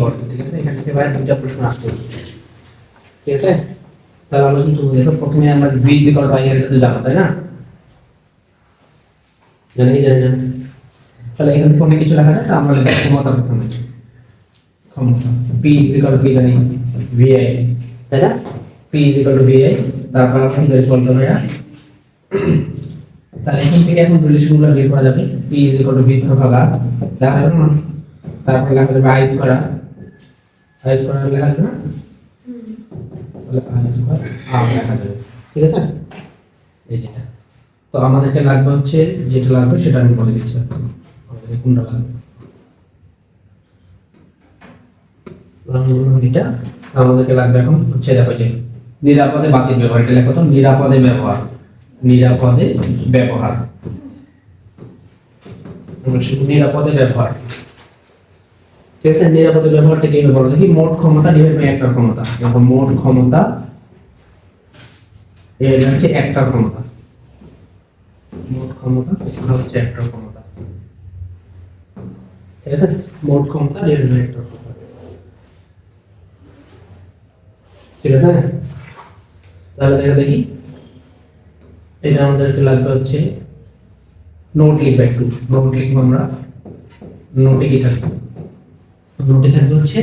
Important, ঠিক আছে? এখান থেকে ভাই দুইটা প্রশ্ন আসবে, ঠিক আছে? তাহলে আমরা কি করবো দেখো, প্রথমে আমরা v = i এর এটা জানো, তাই না? জানি কি জানি না? তাহলে এখান থেকে অনেক কিছু লেখা যায়, আমরা লিখব ক্ষমতা প্রথমে, ক্ষমতা p কি জানি vi, তাই না? p vi, তারপর আমরা কি করে বলতে হবে? তাহলে এখান থেকে এখন রিলেশনগুলো বের করা যাবে। p v ভাগ r লেখা যাবে না? তারপর লেখা যাবে i স্কয়ার, লেখা যাবে না? তাহলে i স্কয়ার r লেখা যাবে, ঠিক আছে? এই যেটা তো আমাদেরকে লাগবে হচ্ছে, যেটা লাগবে সেটা আমি বলে দিচ্ছি। আমাদের কোনটা লাগবে? এটা আমাদেরকে লাগবে এখন হচ্ছে, দেখো যে নিরাপদে বাতির ব্যবহার, এটা লেখো তো, নিরাপদে ব্যবহার, নিরাপদে ব্যবহার, নিরাপদে ব্যবহার, ঠিক আছে? নিরাপদে ব্যবহারটা কি হবে বলো দেখি? মোট ক্ষমতা ডিভাইড বাই একটার ক্ষমতা। এখন মোট ক্ষমতা এটা হচ্ছে একটার ক্ষমতা, মোট ক্ষমতা হচ্ছে একটার ক্ষমতা, ঠিক আছে? মোট ক্ষমতা ডিভাইড বাই একটার ক্ষমতা, ঠিক আছে? তাহলে দেখো দেখি, এটা আমাদেরকে লাগবে হচ্ছে নোট লিখবে, একটু নোট লিখবো আমরা। নোটে কি থাকবে? নোটে থাকবে হচ্ছে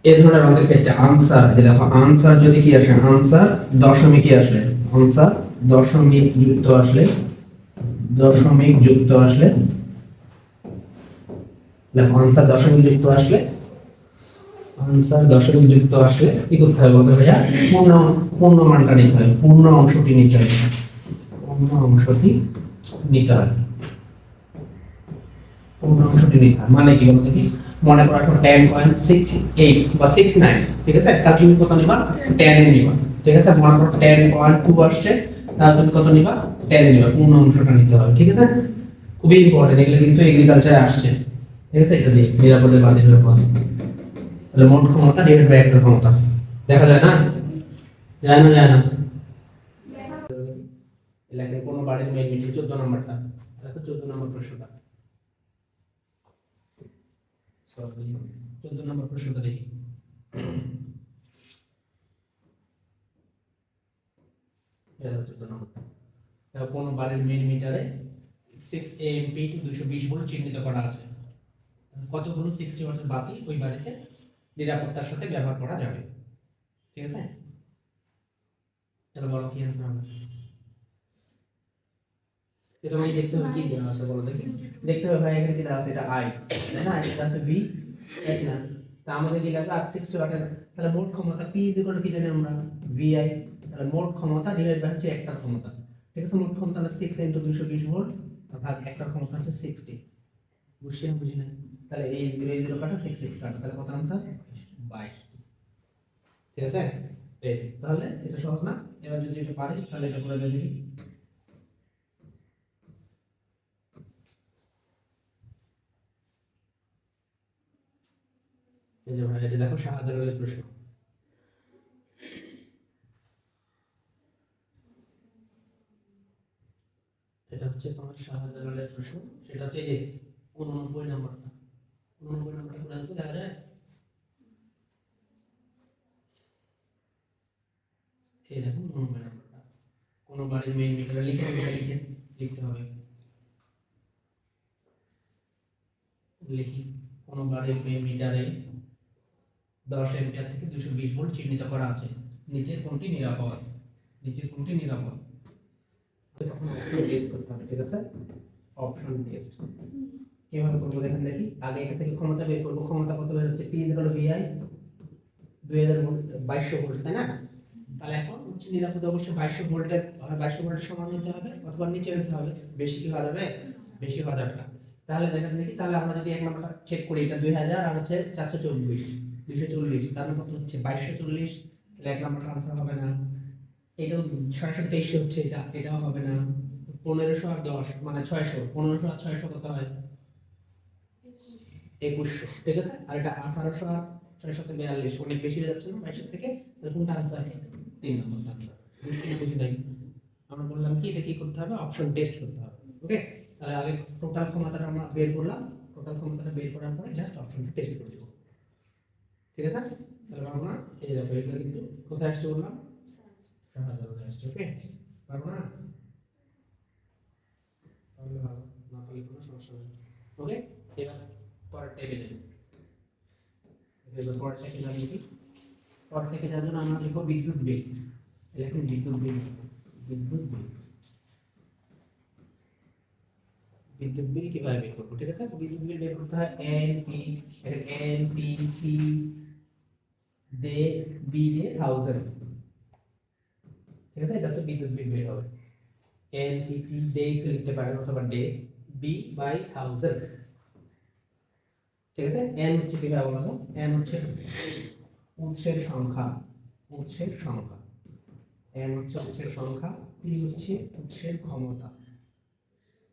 এই ধরনের আমাদের একটা আনসার, এই দেখো আনসার যদি কি আসে, আনসার দশমিক কি আসলে, আনসার দশমিক যুক্ত আসলে, দশমিক যুক্ত আসলে, দেখো আনসার দশমিক যুক্ত আসলে, আনসার দশমিক যুক্ত আসলে কি করতে হবে বলতে ভাইয়া? পূর্ণ পূর্ণ মানটা নিতে হবে, পূর্ণ অংশটি নিতে হবে, পূর্ণ অংশটি নিতে হবে, পূর্ণ অংশটি নিতে হবে। মানে কি বলতে কি, মনে করো এখন 10.68 বা 69, ঠিক আছে? তাহলে তুমি কত নিবা? 10 এ নিবা, ঠিক আছে? মনে করো 10.2 আসছে, তাহলে তুমি কত নিবা? 10 এ নিবা, পূর্ণ অংশটা নিতে হবে, ঠিক আছে? খুবই ইম্পর্টেন্ট, এগুলো কিন্তু এগ্রিকালচারে আসছে, ঠিক আছে? এটা দিয়ে নিরাপদে বাতিল ব্যবহার, তাহলে মোট ক্ষমতা ডিভাইড বাই একটা ক্ষমতা, দেখা যায় না? যায় না? যায় না? লেখেন কোন বাড়ির মেইন মিটার, 14 নম্বরটা দেখো, 14 নম্বর প্রশ্নটা, সরি 14 নম্বর প্রশ্নটা দেখি। দেখো 14 নম্বর, দেখো কোন বাড়ির মেইন মিটারে 6 amp 220 ভোল্ট চিহ্নিত করা আছে, কতগুলো 60 ওয়াটের বাতি ওই বাড়িতে নিরাপত্তার সাথে ব্যবহার করা যাবে, ঠিক আছে? চলো বলো কি आंसर হবে? এটা মানে দেখতে হবে কি দেওয়া আছে বলো দেখি। দেখতে হবে ভাই এখানে কি দেওয়া আছে, এটা i, তাই না? এটা আছে v, তাই না? তা আমাদের কি লাগবে? আর 60 ওয়াটের, তাহলে মোট ক্ষমতা p কি জানি আমরা? vi, তাহলে মোট ক্ষমতা ডিভাইড বাই হচ্ছে একটার ক্ষমতা, ঠিক আছে? মোট ক্ষমতা হলো 6 220 ভোল্ট ভাগ একটার ক্ষমতা হচ্ছে 60, বুঝছেন বুঝি না? তাহলে এই 0 0 কাটা 6 6 কাটা, তাহলে কত आंसर? 22, ঠিক আছে? এই তাহলে এটা সহজ না? এবার যদি এটা পারিস তাহলে এটা করে দেখি। এই যে ভাই এটা দেখো শাহজালালের প্রশ্ন, এটা হচ্ছে তোমার শাহজালালের প্রশ্ন, সেটা হচ্ছে এই 89 নম্বরটা, 89 নম্বরটা করে দিতে দেখা যায়। এই দেখো 89 নম্বরটা, কোন বাড়ির মেইন মিটারে লিখতে হবে, লিখি কোন বাড়ির মেইন মিটারে 10 অ্যাম্পিয়ার থেকে 220 ভোল্ট চিহ্নিত করা আছে, নিচের কোনটি নিরাপদ, নিচের কোনটি নিরাপদ? টেস্ট করতে হবে, ঠিক আছে? অপশন টেস্ট কিভাবে করবো দেখেন দেখি। আগে এটা থেকে ক্ষমতা বের করবো, ক্ষমতা কত বের হচ্ছে? p vi 2000 ভোল্ট, 2200 ভোল্ট, তাই না? তাহলে এখন হচ্ছে নিরাপদ অবশ্যই 2200 ভোল্টের, 2200 ভোল্টের সমান হতে হবে অথবা নিচে হতে হবে, বেশি কি হওয়া যাবে? বেশি হওয়া যাবে না। তাহলে দেখেন দেখি, তাহলে আমরা যদি এক নম্বরটা চেক করি, এটা 2000 আর হচ্ছে 424 240, তার মানে কত হচ্ছে? 2240, তাহলে এক নম্বরটা आंसर হবে না। এটাও 623 হচ্ছে, এটাও হবে না। 1500 আর 10 মানে 600, 1500 আর 600 কত হয়? 2100, ঠিক আছে? আর এটা 1800 আর 642 অনেক বেশি হয়ে যাচ্ছে না 22 থেকে? তাহলে কোনটা आंसर? 3 নম্বর आंसर। বুঝি নাই? আমরা বললাম কি এটা কি করতে হবে? অপশন টেস্ট করতে হবে, ওকে? তাহলে আগে টোটাল ক্ষমতাটা আমরা বের করলাম, টোটাল ক্ষমতাটা বের করার পরে জাস্ট অপশনটা টেস্ট করে দেব। ঠিক আছে? তাহলে পারবো না, এই দেখো এগুলো কিন্তু কোথায় আসছে বললাম, 6000 আসছে। ওকে, পারবো না, তাহলে ভালো, না পারলে কোনো সমস্যা নেই। ওকে, এবার পরের টেবিলে এবার পরেরটা কি জানি কি, পরের থেকে যার জন্য আমরা লিখবো বিদ্যুৎ বিল। এখন বিদ্যুৎ বিল, বিদ্যুৎ বিল, বিদ্যুৎ বিল কিভাবে বের করবো? ঠিক আছে, বিদ্যুৎ বিল বের করতে হয় এনপি, এনপিটি দে বি দে 1000। ঠিক আছে, এটা হচ্ছে বিদ্যুৎ বিল বের হবে। এনপিটি ডেজ লিখতে পারেন অথবা ডে, বি বাই 1000। ঠিক আছে, এন হচ্ছে কিভাবে বলবো, এন হচ্ছে উৎসের সংখ্যা, উৎসের সংখ্যা, এন হচ্ছে উৎসের সংখ্যা, পি হচ্ছে উৎসের ক্ষমতা,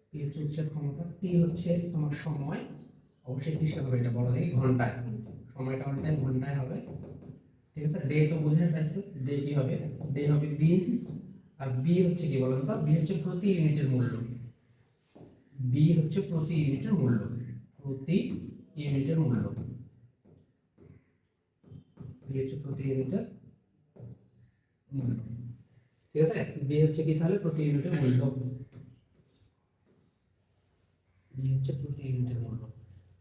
পি হচ্ছে উৎসের ক্ষমতা, টি হচ্ছে তোমার সময়, অবশ্যই কিসে হবে এটা বড় দেখি, ঘন্টায়, সময়টা অল টাইম ঘন্টায় হবে। ঠিক আছে, ডে তো বুঝে ফেলছো, ডে কি হবে, ডে হবে দিন। আর বি হচ্ছে কি বলেন তো, বি হচ্ছে প্রতি ইউনিটের মূল্য, বি হচ্ছে প্রতি ইউনিটের মূল্য, প্রতি ইউনিটের মূল্য, বি হচ্ছে প্রতি ইউনিটের মূল্য। ঠিক আছে, বি হচ্ছে কি তাহলে প্রতি ইউনিটের মূল্য, বি হচ্ছে প্রতি ইউনিটের মূল্য।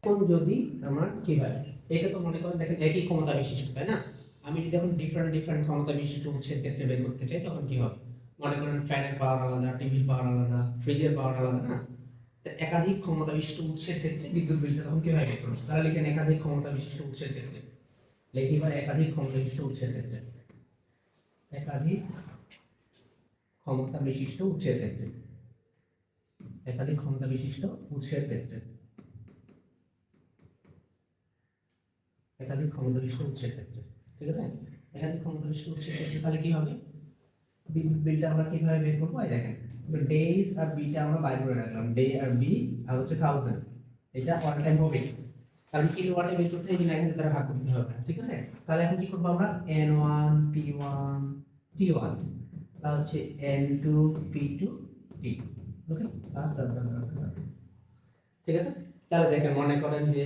এখন যদি আমার কি হয়, এটা তো মনে করেন দেখেন একই ক্ষমতা বিশিষ্ট, তাই না? আমি যদি এখন ডিফারেন্ট ডিফারেন্ট ক্ষমতা বিশিষ্ট উৎসের ক্ষেত্রে বের করতে চাই, তখন কি হবে, মনে করেন ফ্যানের পাওয়ার আলাদা, টিভির পাওয়ার আলাদা, ফ্রিজের পাওয়ার আলাদা, না? তো একাধিক ক্ষমতা বিশিষ্ট উৎসের ক্ষেত্রে বিদ্যুৎ বিলটা তখন কিভাবে বের করব? তাহলে লিখেন একাধিক ক্ষমতা বিশিষ্ট উৎসের ক্ষেত্রে, লিখি এবার একাধিক ক্ষমতা বিশিষ্ট উৎসের ক্ষেত্রে, একাধিক ক্ষমতা বিশিষ্ট উৎসের ক্ষেত্রে, একাধিক ক্ষমতা বিশিষ্ট উৎসের ক্ষেত্রে, একাধিক ক্ষমতা বিশিষ্ট উৎসের ক্ষেত্রে। ঠিক আছে, একাধিক ক্ষমতা বিশিষ্ট উৎসের ক্ষেত্রে তাহলে কি হবে, বিদ্যুৎ বিলটা আমরা কিভাবে বের করবো, এই দেখেন ডেজ আর বিটা আমরা বাইর করে রাখলাম, ডে আর বি আর হচ্ছে 1000, এটা অল টাইম হবে, কারণ কিলোওয়াটে বের করতে এই 1000 দ্বারা ভাগ করতে হবে। ঠিক আছে, তাহলে এখন কি করব আমরা, n1 p1 t1 বা হচ্ছে n2 p2 t, ওকে, ঠিক আছে। তাহলে দেখেন মনে করেন যে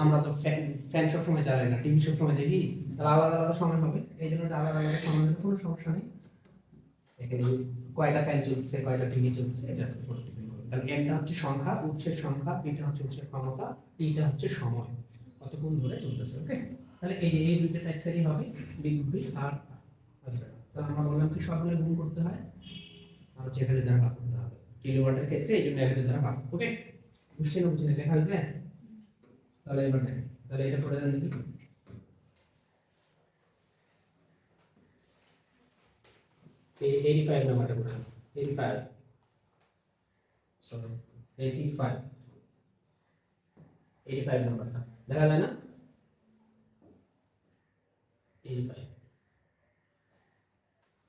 আমরা তো ফ্যান ফ্যান সব সময় চালাই না, টিভি সব সময় দেখি, তাহলে আলাদা আলাদা সময় হবে, এই জন্য আলাদা আলাদা সময় হলে কোনো সমস্যা নেই। এখানে কয়টা ফ্যান চলছে, কয়টা টিভি চলছে, এটা উপর ডিপেন্ড করে। তাহলে এনটা হচ্ছে সংখ্যা, উৎসের সংখ্যা, পিটা হচ্ছে উৎসের ক্ষমতা, টিটা হচ্ছে সময়, কতক্ষণ ধরে চলতেছে। ওকে, তাহলে এই যে এই দুইটা টাইপসেরই হবে বিদ্যুৎ বিল। আর আচ্ছা, তাহলে আমরা বললাম কি সবগুলো গুণ করতে হয় আর হচ্ছে 1000 দ্বারা ভাগ করতে হবে, কিলোওয়াটের ক্ষেত্রে এই জন্য 1000 দ্বারা ভাগ। ওকে, বুঝছেন না বুঝছেন, লেখা হয়েছে? তাহলে এবার দেখেন, তাহলে এটা পড়ে দেন দেখি, এই 85 নাম্বারটা পড়ে দেন, 85, সরি 85, 85 নাম্বারটা দেখা যায় না, 85,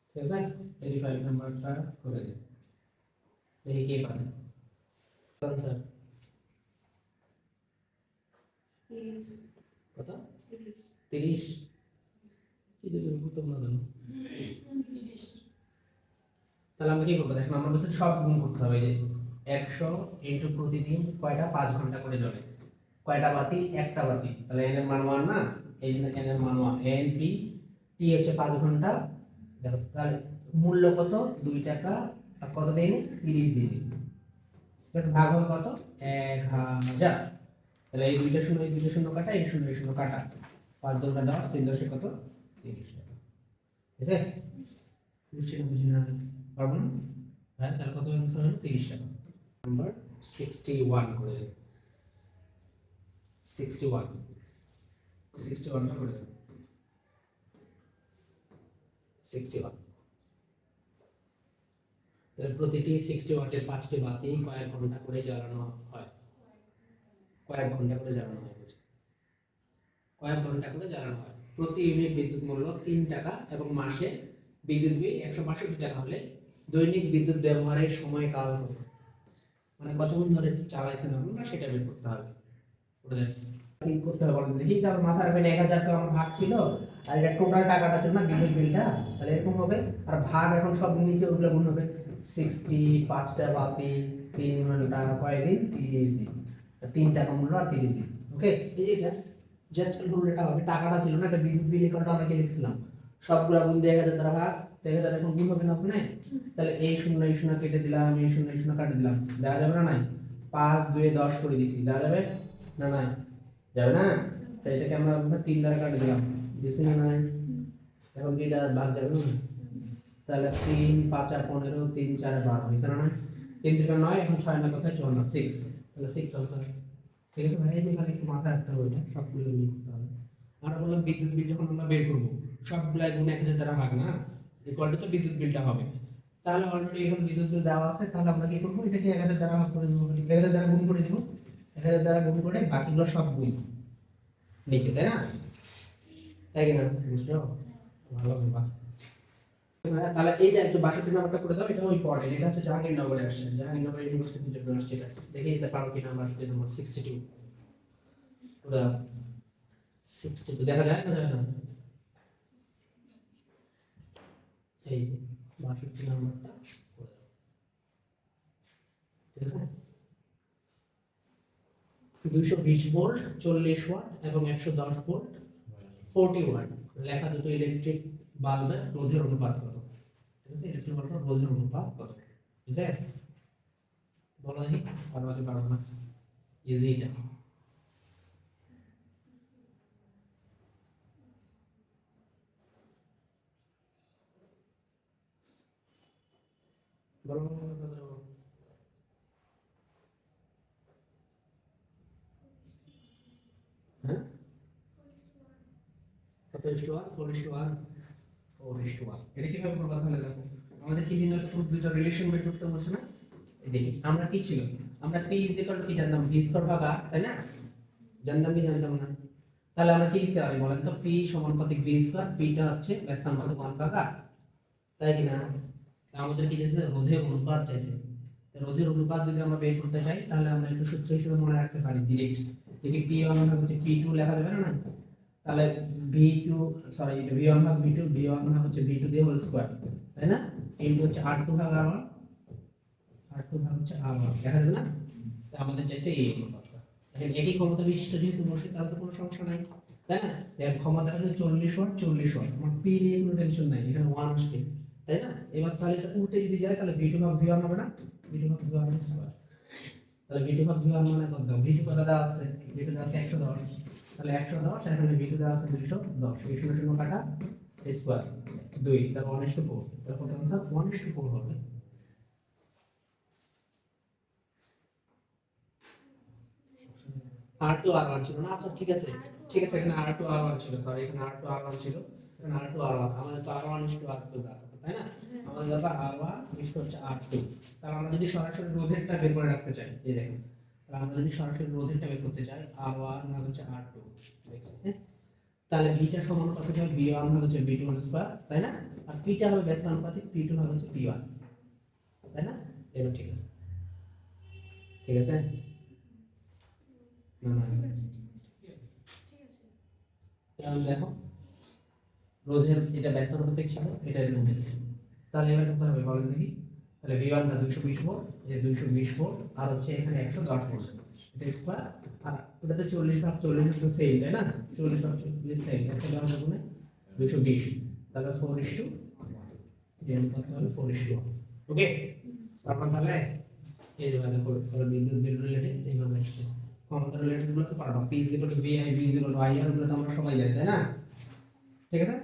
ঠিক আছে, 85 নাম্বারটা করে দিন, দেখি কে পারে। স্যার কত, 30, কি দেবে বুঝতাম না জানো। তাহলে আমরা কি করবো দেখেন, আমরা বলছি সব গুণ করতে হবে, যে 100 ইনটু প্রতিদিন কয়টা, 5 ঘন্টা করে জ্বলে, কয়টা বাতি, একটা বাতি, তাহলে এন এর মান 1 না, এই জন্য এন এর মান 1, এন পি টি হচ্ছে 5 ঘন্টা, দেখো তাহলে মূল্য কত, 2 টাকা, আর কত দিন, 30 দিন, ঠিক আছে, ভাগ হবে কত, 1000। তাহলে এই দুইটা শূন্য, এই দুইটা শূন্য কাটা, এই শূন্য এই শূন্য কাটা, 5 দুগুণে 10, 3 দশে কত, 30 টাকা। ঠিক আছে, বুঝছি না বুঝি না পারবো না, হ্যাঁ, তাহলে কত অ্যান্সার হলো, 30 টাকা। নাম্বার 61 করে দেব, 61, 61টা করে দেব, 61। তাহলে প্রতিটি 60 ওয়াটের 5টি বাতি কয়েক ঘন্টা করে জ্বালানো হয়, কয়েক ঘন্টা করে জ্বালানো হয়, কয়েক ঘন্টা করে জ্বালানো হয়, প্রতি ইউনিট বিদ্যুৎ মূল্য 3 টাকা, এবং মাসে বিদ্যুৎ বিল 162 টাকা হলে দৈনিক বিদ্যুৎ ব্যবহারের সময়কাল কত, মানে কতক্ষণ ধরে চালাইছেন আপনারা সেটা বের করতে হবে। ওটা কি করতে হবে বলেন দেখি, তার মাথার উপরে 1000 তো আমার ভাগ ছিল, আর এটা টোটাল টাকাটা ছিল না বিদ্যুৎ বিলটা, তাহলে এরকম হবে, আর ভাগ এখন সব নিচে ওগুলো গুণ হবে, 60, 5টা বাতি, 3 ঘন্টা, কয়দিন, 30 দিন, 3 টাকা মূল্য আর 30 দিন। ওকে, এই এটা জাস্ট ক্যালকুলেট এটা হবে, টাকাটা ছিল না, এটা বিদ্যুৎ বিল করাটা আমরা কি লিখছিলাম, সবগুলা গুণ দিয়ে 1000 দ্বারা ভাগ, 1000 এখন গুণ হবে না ওখানে, তাহলে এই শূন্য কেটে দিলাম, এই শূন্য কাটে দিলাম, দেওয়া যাবে না? নাই 5 2 10 করে দিছি, দেওয়া যাবে না? নাই যাবে না, তাই এটাকে আমরা 3 দ্বারা কাটে দিলাম, দিছি না? নাই এখন কি এটা ভাগ যাবে না? তাহলে 3 5 15 3 4 12 হইছে না? 3 3 9, এখন 6 9 কত 54, 6, তাহলে 6 আনসার। ঠিক আছে ভাই, এই যে খালি একটু মাথায় রাখতে হবে, সবগুলো মিল করতে হবে। আমরা বললাম বিদ্যুৎ বিল যখন আমরা বের করব সবগুলাই গুণ 1000 দ্বারা ভাগ না, ইকুয়াল তো বিদ্যুৎ বিলটা হবে। তাহলে অলরেডি এখন বিদ্যুৎ বিল দেওয়া আছে, তাহলে আমরা কি করব, এটাকে 1000 দ্বারা ভাগ করে দেব, 1000 দ্বারা গুণ করে দেব, 1000 দ্বারা গুণ করে বাকিগুলো সব গুণ নিচে, তাই না? তাই কিনা বুঝছো? ভালো ব্যাপার। তাহলে এইটা একটু 62 নাম্বারটা করে দাও, এটাও ইম্পর্টেন্ট, এটা হচ্ছে জাহাঙ্গীরনগরে আসছে, জাহাঙ্গীরনগর ইউনিভার্সিটি থেকে আসছে এটা। দেখি এটা পারো কিনা, 62 নম্বর 62 পুরো 62 দেখা যায় না? যায় না? এই যে 62 নাম্বারটা করে দাও, ঠিক আছে? 220 ভোল্ট 40 ওয়াট এবং 110 ভোল্ট 40 ওয়াট লেখা দুটো ইলেকট্রিক বাল্বের রোধের অনুপাত কত? ঠিক আছে, ইলেকট্রিক বাল্বের রোধের অনুপাত কত? ঠিক আছে, বলো দেখি, পারবো না? ইজি এটা। বলো হ্যাঁ, কত is to 1 4 is to 1 4 is to 1, এটা কিভাবে করবা তাহলে দেখো, আমাদের কি দিন তো দুটো রিলেশন বের করতে বলছে না? এই দেখি আমরা কি ছিল, আমরা p কি জানতাম, v স্কয়ার ভাগ r, তাই না? জানতাম কি জানতাম না? তাহলে আমরা কি লিখতে পারি বলেন তো, p সমানুপাতিক v স্কয়ার, p টা হচ্ছে ব্যস্তানুপাতিক 1 ভাগ r, তাই কি না? আমাদের কি চাইছে, রোধের অনুপাত চাইছে। রোধের অনুপাত যদি আমরা বের করতে চাই, তাহলে আমরা একটু সূত্র হিসেবে মনে রাখতে পারি ডিরেক্ট, দেখি p1 ভাগ হচ্ছে p2 লেখা যাবে না? তাহলে v2 সরি v1 ভাগ v2, v1 ভাগ হচ্ছে v2 দিয়ে হোল স্কয়ার, তাই না? ইনটু হচ্ছে r2 ভাগ r1, r2 ভাগ হচ্ছে r1 লেখা যাবে না? তো আমাদের চাইছে এই অনুপাতটা। এখন একই ক্ষমতা বিশিষ্ট যেহেতু বলছে, তাহলে তো কোনো সমস্যা নাই, তাই না? এর ক্ষমতাটা হচ্ছে 40 ওয়াট 40 ওয়াট, আমার p নিয়ে কোনো টেনশন নাই, এখানে 1 আসবে, তাই না? এবার তাহলে এটা উল্টে যদি যায়, তাহলে v2 ভাগ v1 হবে না? v2 ভাগ v1 স্কয়ার, তাহলে v2 ভাগ v1 মানে কত? v2 কত দেওয়া আছে? v2 দেওয়া আছে 110, তাহলে 110 এখানে v2 দেওয়া আছে 210, এই 0 0 কাটা স্কয়ার 2, তাহলে 1:4, তাহলে কত आंसर 1:4 হবে। R2 R1 ছিল না? আচ্ছা ঠিক আছে, ঠিক আছে, এখানে R2 R1 ছিল, সরি এখানে R2 R1 ছিল, এখানে R2 R1, আমাদের তো R1:R2 দরকার, তাই না? আমাদের দরকার R1:R2। তাহলে আমরা যদি সরাসরি রোধেরটা বের করে রাখতে চাই, এই দেখেন, তাহলে আমরা যদি সরাসরি রোধেরটা বের করতে চাই, R1 ভাগ হচ্ছে R2, দেখছেন? তাহলে v টা সমানুপাতিক হবে v1 ভাগ হচ্ছে v2 হোল স্কয়ার, তাই না? আর p টা হবে ব্যস্তানুপাতিক p2 ভাগ হচ্ছে p1, তাই না? এবার ঠিক আছে, ঠিক আছে না? না ঠিক আছে, ঠিক আছে। তাহলে দেখো, রোধের এটা ব্যস্তানুপাতিক ছিল, এটা রোধের ছিল, তাহলে এবার কত হবে বলেন দেখি, তাহলে v1 টা 220 ভোল্ট, এই 220 ভোল্ট, আর হচ্ছে এখানে 110 ভোল্ট, এটা স্কয়ার, আর ওটাতে 40 ভাগ 40 তো সেম, তাই না? 40 ভাগ 40 সেম, একটা দেওয়া হবে গুণে 220, তাহলে 4:1, এর অনুপাত হলো 4:1, ওকে? তারপর তাহলে এই যে দেখো, তাহলে বিদ্যুৎ বিল রিলেটেড এইভাবে আসছে, ক্ষমতা রিলেটেড গুলো তো পারবা, p vi v ir গুলো তো আমরা সবাই জানি, তাই না? ঠিক আছে,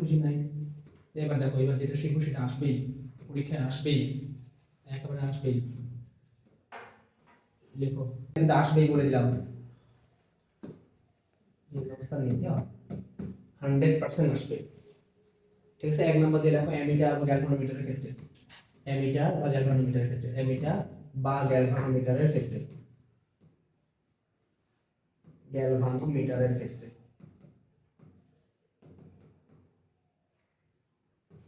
বুঝি নাই? এবার দেখো, এবার যেটা শিখবো সেটা আসবেই, পরীক্ষায় আসবেই, একেবারে আসবেই, লেখো কিন্তু আসবেই বলে দিলাম, এই ব্যবস্থা নিতে হবে, 100% আসবে। ঠিক আছে, এক নম্বর দিয়ে লেখো অ্যামিটার বা গ্যালভানোমিটারের ক্ষেত্রে, অ্যামিটার বা গ্যালভানোমিটারের ক্ষেত্রে, অ্যামিটার বা গ্যালভানোমিটারের ক্ষেত্রে, গ্যালভানোমিটারের ক্ষেত্রে,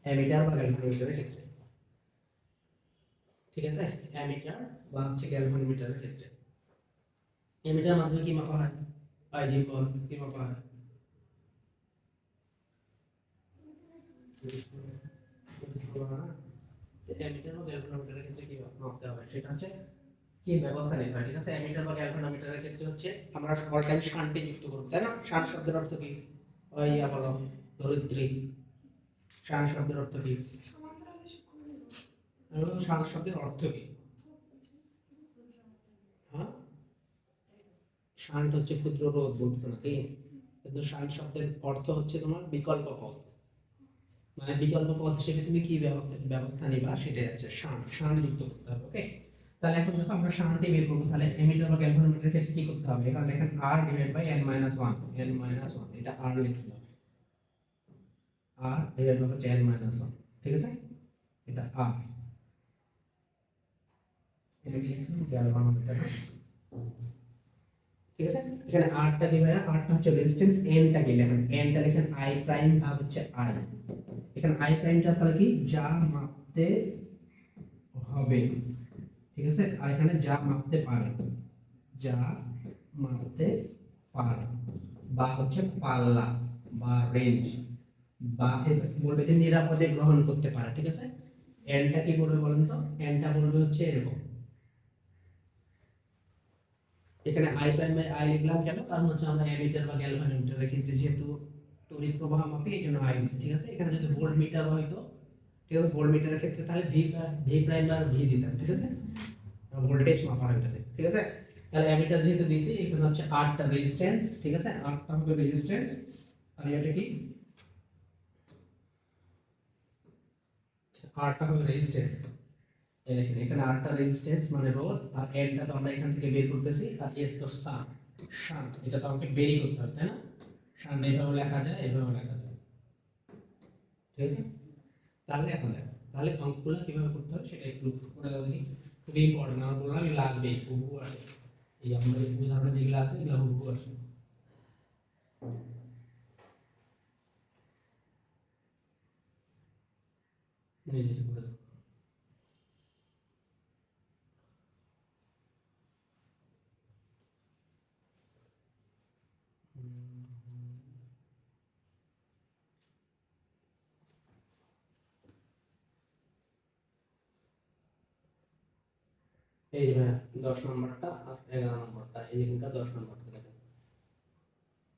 অ্যামিটার বা গ্যালভানোমিটারের ক্ষেত্রে, ঠিক আছে? অ্যামিটার বা হচ্ছে গ্যালভানোমিটারের ক্ষেত্রে, অ্যামিটার মাধ্যমে কি মাপা হয়? আইজি বল কি মাপা হয়? অ্যামিটার বা গ্যালভানোমিটারের ক্ষেত্রে কি মাপতে হবে সেটা হচ্ছে কি ব্যবস্থা নিতে হয়, ঠিক আছে। অ্যামিটার বা গ্যালভানোমিটারের ক্ষেত্রে হচ্ছে আমরা অল টাইম শান্টে যুক্ত করব, তাই না। শান্ট শব্দের অর্থ কি? ওই বলো ধরিত্রী, শান্ট শব্দের অর্থ কি? শান্ট শব্দের অর্থ কি? হ্যাঁ, শান্ট হচ্ছে ক্ষুদ্র রোধ বলছে নাকি, কিন্তু শান্ট শব্দের অর্থ হচ্ছে তোমার বিকল্প পথ, মানে বিকল্প পথ হিসেবে তুমি কি ব্যবস্থা নিবা সেটাই হচ্ছে শান্ট, শান্ট যুক্ত করতে হবে। ওকে, তাহলে এখন দেখো আমরা শান্টে বের করব, তাহলে এমিটার বা গ্যালভানোমিটারের ক্ষেত্রে কি করতে হবে, এখানে লেখেন r divide by n minus 1, n minus 1 এটা r লিখছিলাম, r ডিভাইড বাই হচ্ছে n মাইনাস 1, ঠিক আছে, এটা r, এটা কি লিখছিলাম গ্যালভানোমিটার, ঠিক আছে। এখানে r টা কি ভাইয়া, r টা হচ্ছে রেজিস্ট্যান্স, n টা কি লেখেন, n টা লেখেন i প্রাইম ভাগ হচ্ছে r, এখানে i প্রাইমটা তাহলে কি যা মাপতে হবে, ঠিক আছে, আর এখানে যা মাপতে পারে, যা মাপতে পারে, বা হচ্ছে পাল্লা বা রেঞ্জ, বা বলবে যে নিরাপদে গ্রহণ করতে পারে, ঠিক আছে। এনটা কি বলবে বলেন তো, এনটা বলবে হচ্ছে এরকম, এখানে i প্রাইম বাই i লিখলাম কেন, কারণ হচ্ছে আমরা অ্যামিটার বা গ্যালভানোমিটারের ক্ষেত্রে যেহেতু তড়িৎ প্রবাহ মাপি এই জন্য i দিচ্ছি, ঠিক আছে। এখানে যদি ভোল্ট মিটার হয়তো, ঠিক আছে, ভোল্ট মিটারের ক্ষেত্রে তাহলে ভি প্রাইম আর ভি দিতাম, ঠিক আছে, ভোল্টেজ মাপা হয় এটাতে, ঠিক আছে। তাহলে অ্যামিটার যেহেতু দিছি, এখানে হচ্ছে 8টা রেজিস্ট্যান্স, ঠিক আছে, 8টা হবে রেজিস্ট্যান্স, আর এটা কি 8টা হবে রেজিস্ট্যান্স, এই দেখেন এখানে 8টা রেজিস্ট্যান্স মানে রোধ, আর এনটা তো আমরা এখান থেকে বের করতেছি, আর এস তো শান্ট, এটা তো আমাকে বেরই করতে হবে, তাই না। শান্ট এইভাবে লেখা যায়, এইভাবে লেখা যায়, ঠিক আছে। তাহলে এখন দেখো, তাহলে অঙ্কগুলো কিভাবে করতে হবে সেটা একটু করে দাও দেখি, খুবই ইম্পর্টেন্ট, আমার বললাম আমি লাগবে হুবহু আসে, এই আমাদের উদাহরণে যেগুলো আছে এগুলো হুবহু আসে। এই যে করে দাও। এই যে 10 নম্বরটা আর 11 নম্বরটা, এই যে কোনটা 10 নম্বরটা দেখেন,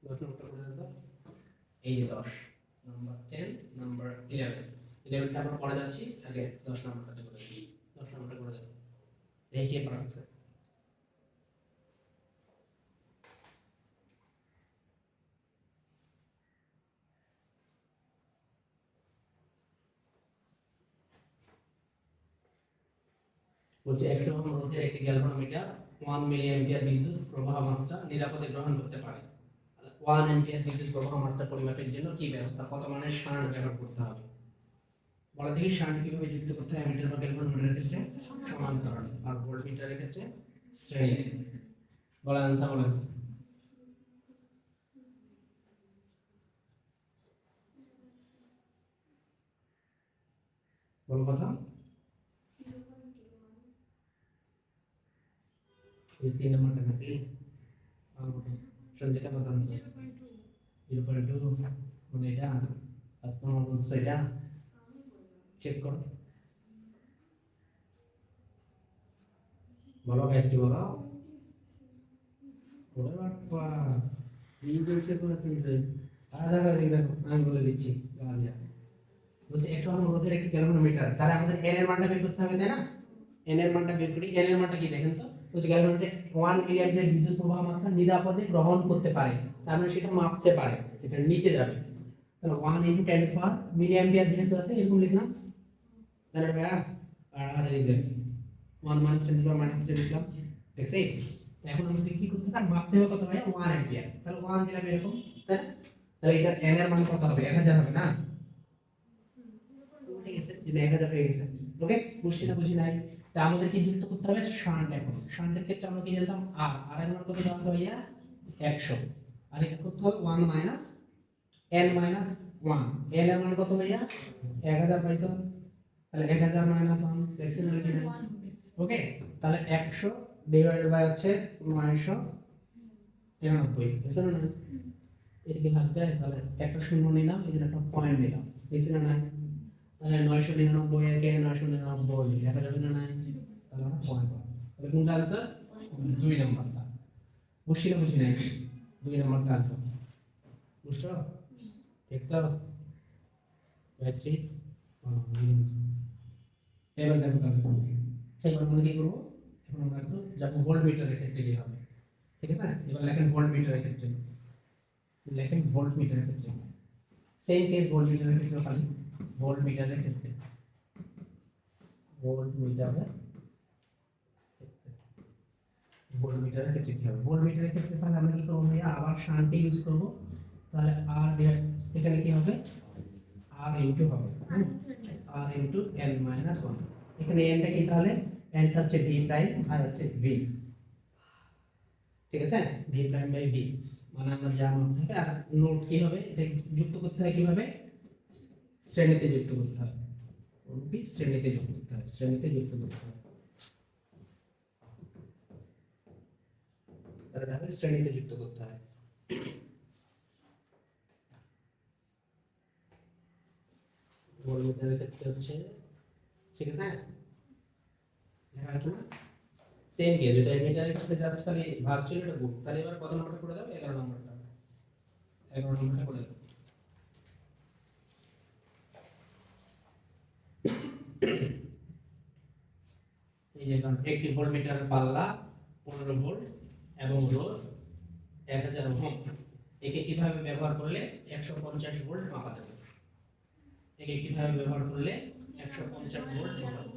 10 নম্বরটা করে দাও, এই যে 10 নাম্বার 10 নাম্বার 11, 11টা আমরা পড়ে যাচ্ছি, আগে 10 নম্বরটা করে দিই, 10 নম্বরটা করে দাও, এই কে পারছে। বলছে 100 ওহম রোধের একটি গ্যালভানোমিটার 1 মিলি অ্যাম্পিয়ার বিদ্যুৎ প্রবাহ মাত্রা নিরাপদে গ্রহণ করতে পারে। 1 অ্যাম্পিয়ার বিদ্যুৎ প্রবাহ মাত্রা পরিমাপের জন্য কি ব্যবস্থা, কত মানের শান্ট ব্যবহার করতে হবে। বলা দেখি শান্ট কিভাবে যুক্ত করতে হয়, অ্যামিটার বা গ্যালভানোমিটারের ক্ষেত্রে সমান্তরালে, আর ভোল্টমিটারের ক্ষেত্রে শ্রেণীতে। বলা आंसर বলেন। বলো কথা, এই 3 নম্বরটা নাকি সঞ্জিতা কথা আছে 0.2 মানে এটা, আর তোমার বলছে এটা চেক করো, বলো গায়ত্রী বলো, ওরে বাপ্পা এই বলছে কথা তুমি আলাদা করে দেখো, আমি বলে দিচ্ছি গালিয়া। বলছে 100 ওহম রোধের একটি গ্যালভানোমিটার, তাহলে আমাদের n এর মানটা বের করতে হবে, তাই না। n এর মানটা বের করি, n এর মানটা কি দেখেন তো, বলছে গ্যালভানোমিটার 1 মিলি অ্যাম্পিয়ার বিদ্যুৎ প্রবাহ মাত্রা নিরাপদে গ্রহণ করতে পারে, তার মানে সেটা মাপতে পারে, এটা নিচে যাবে, তাহলে 1 * 10 টু পাওয়ার মিলি অ্যাম্পিয়ার যেহেতু আছে এরকম লিখলাম, তাহলে ভাইয়া আর লিখবেন 1 - 10 টু পাওয়ার -3 লিখলাম, দেখছি। এখন আমাদের কি করতে হবে, মাপতে হবে কত ভাইয়া 1 অ্যাম্পিয়ার, তাহলে 1 দিলাম এরকম, তাই না। তাহলে এটা n এর মান কত হবে, 1000 হবে না, ঠিক আছে, যেটা 1000 হয়ে গেছে। ওকে, বুঝছি না বুঝি নাই। তা আমাদের কি যুক্ত করতে হবে শান্ট, এখন শান্টের ক্ষেত্রে আমরা কি জানতাম আর এর মান কত দেওয়া আছে ভাইয়া 100, আর এটা করতে হবে 1 - n - 1, n এর মান কত ভাইয়া 1000 পাইছো, তাহলে 1000 - 1 দেখছেন নাকি না। ওকে, তাহলে 100 ডিভাইডেড বাই হচ্ছে 999, বুঝছেন না, এদিকে ভাগ যায়, তাহলে একটা শূন্য নিলাম, এই জন্য একটা পয়েন্ট নিলাম, দেখছেন না। তাহলে 999 একে 999 লেখা যাবে না, নাই, তাহলে আমরা পয়েন্ট পাবো। তাহলে কোনটা आंसर 2 নাম্বারটা বুঝছি না বুঝি নাই 2 নাম্বারটা आंसर বুঝছো ঠিক তো ব্যাটারি এবার দেখো তাহলে এবার আমরা কি করব এখন আমরা একটু যাব ভোল্টমিটারের ক্ষেত্রে কি হবে ঠিক আছে এবার লেখেন ভোল্টমিটারের ক্ষেত্রে লেখেন ভোল্টমিটারের ক্ষেত্রে সেম কেস ভোল্টমিটারের ক্ষেত্রে খালি ভোল্টমিটারের ক্ষেত্রে ভোল্টমিটারের ভোল্টমিটারের ক্ষেত্রে কি হবে ভোল্টমিটারের ক্ষেত্রে তাহলে আমরা কি করব ভাইয়া আবার শান্টে ইউজ করব তাহলে আর এখানে কি হবে আর ইনটু হবে আর ইনটু n মাইনাস 1 এখানে n টা কি তাহলে n টা হচ্ছে v প্রাইম আর হচ্ছে v ঠিক আছে v প্রাইম বাই v মানে আমরা যা মান থাকে আর নোট কি হবে এটা যুক্ত করতে হয় কিভাবে শ্রেণীতে যুক্ত করতে হয় ওপি শ্রেণীতে যুক্ত করতে হয় শ্রেণীতে যুক্ত করতে হয় তাহলে হবে শ্রেণীতে যুক্ত করতে হয় ভোল্টমিটারের ক্ষেত্রে হচ্ছে ঠিক আছে লেখা আছে না সেম কেস যেটা মিটারের ক্ষেত্রে জাস্ট খালি ভাগ ছিল এটা গুণ তাহলে এবার কত নম্বরটা করে দাও 11 নম্বরটা 11 নম্বরটা করে দাও এই যে কারণ একটি ভোল্টমিটারের পাল্লা 15 ভোল্ট এবং রোধ 1000 ওহম একে কিভাবে ব্যবহার করলে 150 ভোল্ট মাপা যাবে একে কিভাবে ব্যবহার করলে 150 ভোল্ট মাপা যাবে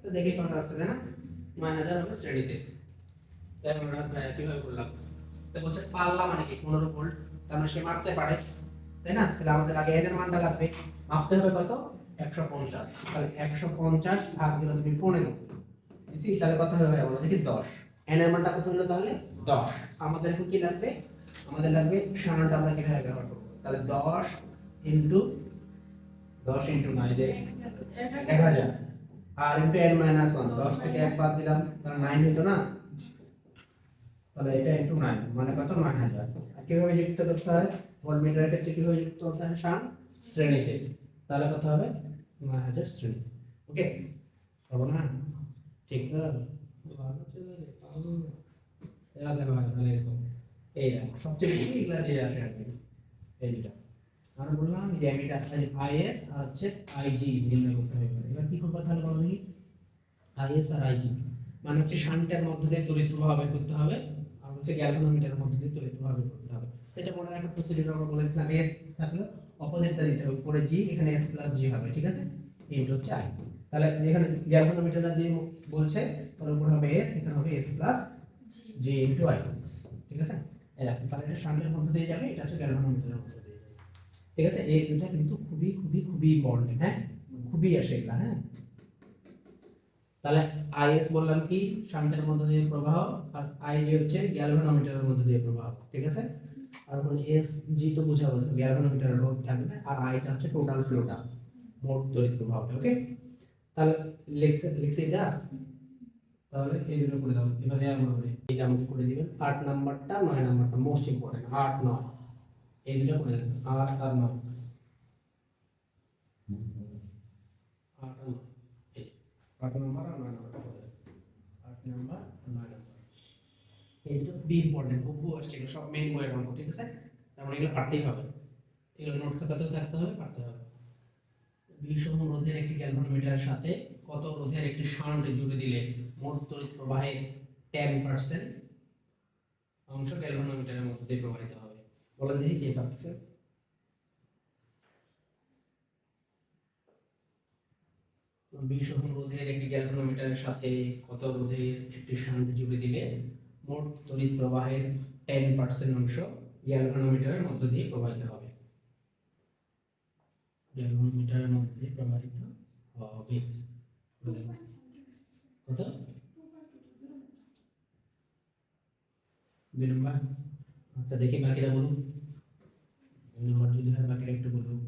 তো দেখি পাওয়া যাচ্ছে না 9000 হবে শ্রেণীতে তাই আমরা কিভাবে করলাম তো বলছে পাল্লা মানে কি 15 ভোল্ট তার মানে সে মাপতে পারে তাই না তাহলে আমাদের আগে এর মানটা লাগবে মাপতে হবে কত 150 তাহলে 150 ভাগ দিলে তুমি 15 বুঝছি তাহলে কত হবে আমাদের কি 10 n এর মানটা কত হলো তাহলে 10 আমাদের এখন কি লাগবে আমাদের লাগবে সারণটা আমরা কিভাবে ব্যবহার করব তাহলে 10 ইনটু 10 ইনটু 9 দিয়ে 1000 আর ইনটু n মাইনাস 1 10 থেকে 1 বাদ দিলাম তাহলে 9 হতো না তাহলে এটা ইনটু 9 মানে কত 9000 আর কিভাবে যুক্ত করতে হয় ভোল্টমিটারের ক্ষেত্রে কিভাবে যুক্ত করতে হয় শান শ্রেণীতে তাহলে কত হবে 9000 শ্রেণী ওকে হবে না ঠিক তো ভালো চলে পাবো এরা দেখো তাহলে এরকম এই দেখো সবচেয়ে বেশি এগুলা দিয়ে আসে আর কি এইটা আমরা বললাম যে এটা আইএস আর হচ্ছে আইজি নির্ণয় করতে হবে এবার কি করব তাহলে বলো দেখি আইএস আর আইজি মানে হচ্ছে শান্টের মধ্যে দিয়ে তড়িৎ প্রবাহ বের করতে হবে আর হচ্ছে গ্যালভানোমিটারের মধ্যে দিয়ে তড়িৎ প্রবাহ বের করতে হবে এটা মনে রাখার প্রসিডিউর আমরা বলেছিলাম এস থাকলে অপোজিটটা দিতে হবে উপরে জি এখানে এস প্লাস জি হবে ঠিক আছে এইটা হচ্ছে আই তাহলে এখানে গ্যালভানোমিটারটা দিয়ে বলছে তাহলে উপরে হবে এস এখানে হবে S plus G into I ঠিক আছে এরকম তাহলে এটা শান্টের মধ্যে দিয়ে যাবে এটা হচ্ছে গ্যালভানোমিটারের মধ্যে দিয়ে যাবে ঠিক আছে এই দুটো কিন্তু খুবই খুবই খুবই ইম্পর্টেন্ট হ্যাঁ খুবই আসে এগুলা হ্যাঁ তাহলে আইএস বললাম কি শান্টের মধ্যে দিয়ে প্রবাহ আর আইজি হচ্ছে গ্যালভানোমিটারের মধ্যে দিয়ে প্রবাহ ঠিক আছে আর ওখানে এস জি তো বোঝা গেছে গ্যালভানোমিটারের রোধ থাকবে আর আইটা হচ্ছে টোটাল ফ্লোটা মোট তড়িৎ প্রবাহটা ওকে তাহলে লিখছি এটা তাহলে এই দুটো করে দাও এবারে আমরা করে এটা আমাকে করে দিবেন 8 নাম্বারটা 9 নাম্বারটা মোস্ট ইম্পর্টেন্ট 8 9 এই দুটো করে দেন 8 আর 9 8 আর 9 এই 8 নাম্বার আর 9 নাম্বার করে দেন 8 নাম্বার আর 9 নাম্বার এই দুটো খুবই ইম্পর্টেন্ট বহু আসছে এগুলো সব মেইন বইয়ের অঙ্ক ঠিক আছে তার মানে এগুলো পারতেই হবে এগুলো নোট খাতাতেও থাকতে হবে পারতে হবে 20 ওহম রোধের একটি গ্যালভানোমিটারের সাথে কত রোধের একটি শান্ট জুড়ে দিলে মোট তড়িৎ প্রবাহের 10% অংশ গ্যালভানোমিটারের মধ্যে দিয়ে প্রবাহিত হবে বলেন দেখি কে পাচ্ছে 20 ওহম রোধের একটি গ্যালভানোমিটারের সাথে কত রোধের একটি শান্ট জুড়ে দিলে মোট তড়িৎ প্রবাহের 10% অংশ গ্যালভানোমিটারের মধ্যে দিয়ে প্রবাহিত হবে গ্যালভানোমিটারের মধ্যে দিয়ে প্রবাহিত হবে কত 2 নম্বর আচ্ছা দেখি বাকিরা বলুন 2 নম্বর যদি হয় বাকিরা একটু বলুন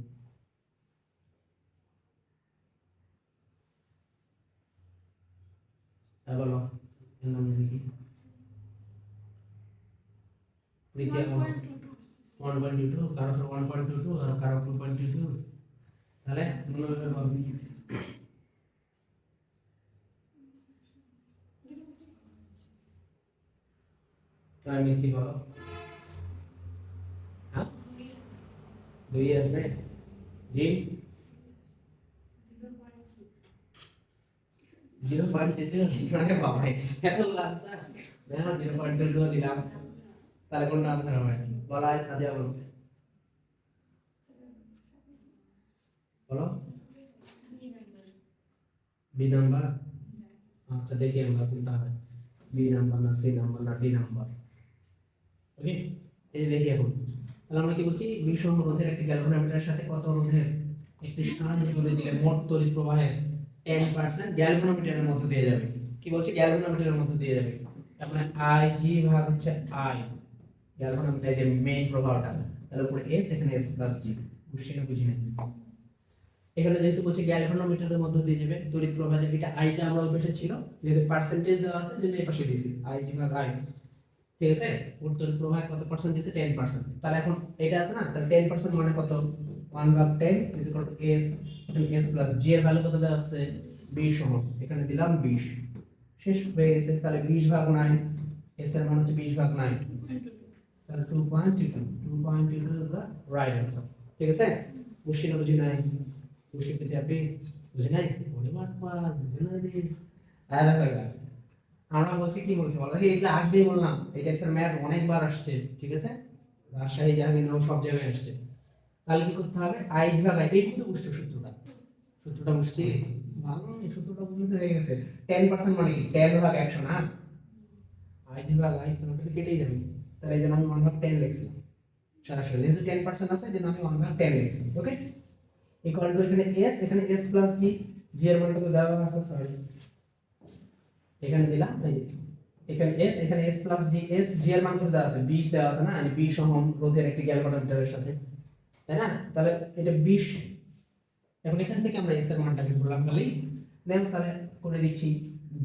বলো নাম দেখি প্রীতিয়া 1.22 কারো 1.22 আর কারো 2.22 তাহলে মনে হবে ত্রয়মিতি বলো। হ্যাঁ 2 আসবে। জি 0.2 মানে বাবারে এত আনসার। দেখো 0.2 দিলাম, তাহলে কোনটা আনসার হবে? বলা হয় সাজিয়া বলো, বলো বি নাম্বার। আচ্ছা দেখি আমরা কোনটা হয়, বি নাম্বার না সি নাম্বার না ডি নাম্বার। ওকে এই দেখি এখন, তাহলে আমরা কি বলছি বিষম রোধের একটি গ্যালভানোমিটারের সাথে কত রোধের একটি সাহায্য করে দিলে মোট তড়িৎ প্রবাহের 10% গ্যালভানোমিটারের মধ্যে দিয়ে যাবে। কি বলছি গ্যালভানোমিটারের মধ্যে দিয়ে যাবে। তারপরে আই জি ভাগ হচ্ছে আই গ্যালভানোমিটারের যে মেইন প্রবাহটা, তার উপরে এস, এখানে এস প্লাস জি। বুঝছি না বুঝি না? এখানে যেহেতু বলছে গ্যালভানোমিটারের মধ্যে দিয়ে যাবে তড়িৎ প্রবাহের, এটা আইটা আমরা ওই পাশে ছিল, যেহেতু পার্সেন্টেজ দেওয়া আছে জন্য এই পাশে দিয়েছি আই জি ভাগ আই। ঠিক আছে, উত্তর প্রবাহ কত পার্সেন্ট দিয়েছে? 10%। তাহলে এখন এটা আছে না, তাহলে 10% মানে কত? 1/10 ইজ ইকুয়াল টু s, এখানে s প্লাস g এর ভ্যালু কত দেওয়া আছে? 20 ওহম, এখানে দিলাম 20। শেষ হয়ে গেছে, তাহলে 20/9, s এর মান হচ্ছে 20/9, তাহলে 2.22 ইজ দা রাইট आंसर। ঠিক আছে, বুঝছি না বুঝি নাই? বুঝছি পেতে আপনি বুঝি নাই? বলে মার পার বুঝি না রে আরে ভাই, আমরা বলছি কি বলছি বলো, এইগুলো আসবেই বললাম, এই টাইপের ম্যাথ অনেকবার আসছে। ঠিক আছে, রাজশাহী জাহাঙ্গীরনগর সব জায়গায় আসছে। তাহলে কি করতে হবে? আইজ ভাগ আই, এই কিন্তু বুঝছো সূত্রটা, সূত্রটা বুঝছি ভালো, এই সূত্রটা বুঝতে হয়ে গেছে। 10% মানে কি 10 ভাগ 100 না, আইজ ভাগ আই তোমরা তো কেটেই যাবে। তাহলে এই জন্য আমি 1/10 লিখছি সরাসরি, যেহেতু 10% আছে এই জন্য আমি 1/10 লিখছি। ওকে, ইকুয়াল টু এখানে s, এখানে s প্লাস g, g এর মান কত দেওয়া আছে? সরি এখানে দিলাম, এই যে এখানে s, এখানে s plus g, s g এর মান কত দেওয়া আছে? 20 দেওয়া আছে না, এই 20 ওহম রোধের একটি গ্যালভানোমিটারের সাথে, তাই না? তাহলে এটা 20। এখন এখান থেকে আমরা s এর মানটাকে বললাম খালি, দেখো তাহলে করে দিচ্ছি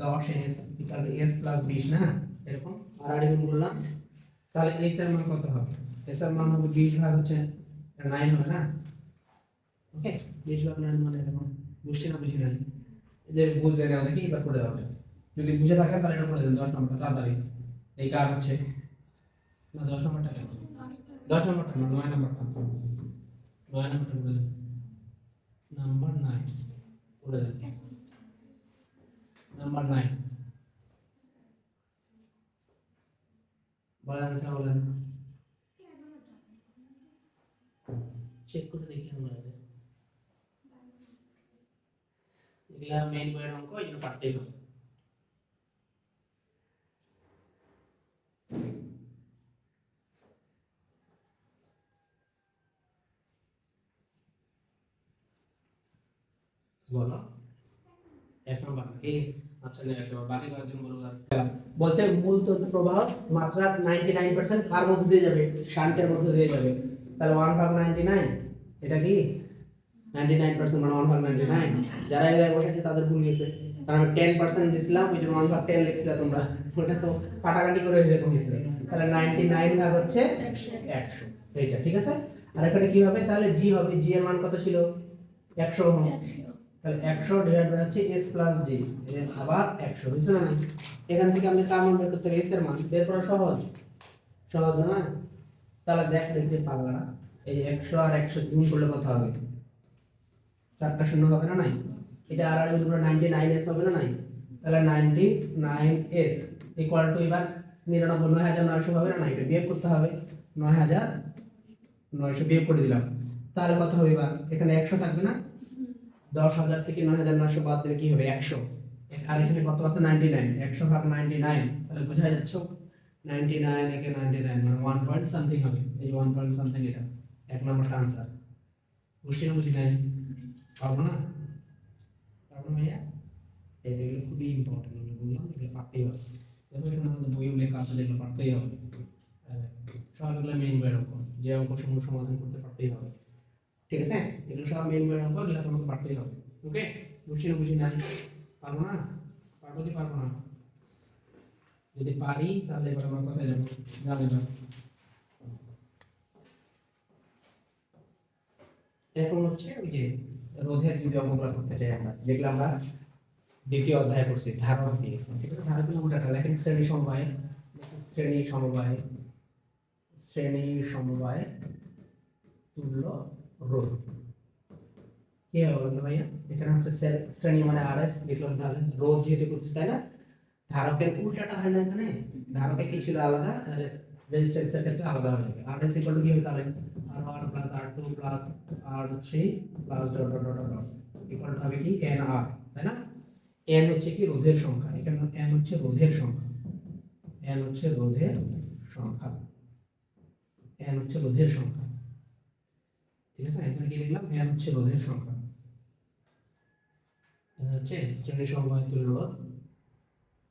10s equal to s plus 20 না, এরকম আর আর গুণ করলাম। তাহলে s এর মান কত হবে? s এর মান হবে 20 ভাগ হচ্ছে 9 হবে না। ওকে 20 ভাগ 9 মানে এরকম, বুঝছি না বুঝি না? এই যে বুঝলে না দেখি এবার করে দাও। যদি বুঝে থাকেন তাহলে এটা করে দেন 10 নম্বরটা তাড়াতাড়ি। এই কার হচ্ছে না 10 নম্বরটা কেন? 10 নম্বরটা না 9 নম্বরটা, 9 নম্বরটা করে দেন, নাম্বার 9 করে দেন, নাম্বার 9 বলেন আনসার বলেন, চেক করে দেখি আমরা। এগুলা মেইন বইয়ের অঙ্ক, এই জন্য পারতেই হবে। বলো এক নম্বর কি? আচ্ছা না একটা বাকি কয়েকজন বলো। বলছে মূল তড়িৎ প্রবাহ মাত্রা 99% কার মধ্যে দিয়ে যাবে? শান্তের মধ্যে দিয়ে যাবে। তাহলে 1/99 এটা কি 99% মানে 1/99। যারা এবার বসেছে তাদের ভুল গেছে, কারণ 10% দিছিলাম ওই জন্য 1/10 লিখছিলা তোমরা, ওটা তো কাটাকাটি করে এরকম হয়েছিল। তাহলে 99 ভাগ হচ্ছে 100, এইটা ঠিক আছে। আর এখানে কি হবে? তাহলে জি হবে, জি এর মান কত ছিল? 100 ওহম, তাহলে 100 ডিভাইড বাই হচ্ছে s প্লাস জি, এর আবার 100 বুঝছেন না? এখান থেকে আমি কার মান বের করতে হবে? s এর মান বের করা সহজ, সহজ না? তাহলে দেখতে পাগলা, এই 100 আর 100 গুণ করলে কত হবে? 4টা শূন্য হবে না নাই? এটা আর আর গুণ 99s হবে না নাই? তাহলে 99s ইকুয়াল টু এবার 99 9900 হবে না নাই? এটা বিয়োগ করতে হবে, 9900 বিয়োগ করে দিলাম। তাহলে কত হবে? এবার এখানে 100 থাকবে না, 10,000 থেকে 9,900 বাদ দিলে কি হবে? 100। আর এখানে কত আছে? 99, 100 ভাগ 99, তাহলে বোঝা যাচ্ছে 99 একে 99 মানে 1 পয়েন্ট সামথিং হবে। এই 1 পয়েন্ট সামথিং এটা এক নম্বরটা आंसर। বুঝছি না বুঝি নাই? পারবো না? পারবো ভাইয়া? এই যেগুলো খুবই ইম্পর্টেন্ট, আমি বললাম এগুলো পারতেই হবে। দেখো এখানে আমাদের বইয়ে লেখা আছে যেগুলো পারতেই হবে। সবগুলো মেইন বইয়ের অঙ্ক, যে অঙ্ক সমূহ সমাধান করতে পারতেই হবে। ঠিক আছে, এগুলো সব মেইন বইয়ের অঙ্ক, এগুলো তোমাকে পারতেই হবে। ওকে, বুঝছি না বুঝি নাই? পারবো না? পারবো কি পারবো না? যদি পারি তাহলে এবার আমরা কোথায় যাবো? যাবে না। এখন হচ্ছে ওই যে রোধের যদি অঙ্কগুলো করতে চাই আমরা, যেগুলো আমরা দ্বিতীয় অধ্যায় করছি ধারক দিয়ে। ঠিক আছে, ধারক কিলোমিটারটা লেখেন শ্রেণী সমবায়, শ্রেণী সমবায় তুল্য রোধ কি হবে বলুন তো ভাইয়া? এখানে হচ্ছে শ্রেণী মানে আরএস লিখলাম, তাহলে রোধ যেহেতু করছে তাই না, ধারকের উল্টাটা হয় না, এখানে ধারকের কি ছিল আলাদা, রেজিস্ট্যান্সের ক্ষেত্রে আলাদা হয়ে যাবে। আরএস ইকুয়াল টু কি হবে তাহলে R1 plus R2 plus R3 plus dot dot dot dot equal to হবে কি NR, তাই না? n হচ্ছে কি রোধের সংখ্যা, এখানে n হচ্ছে রোধের সংখ্যা, n হচ্ছে রোধের সংখ্যা, n হচ্ছে রোধের সংখ্যা, ঠিক আছে? এখানে কি লিখলাম, n হচ্ছে রোধের সংখ্যা, হচ্ছে শ্রেণী সমবায় তুল্য রোধ,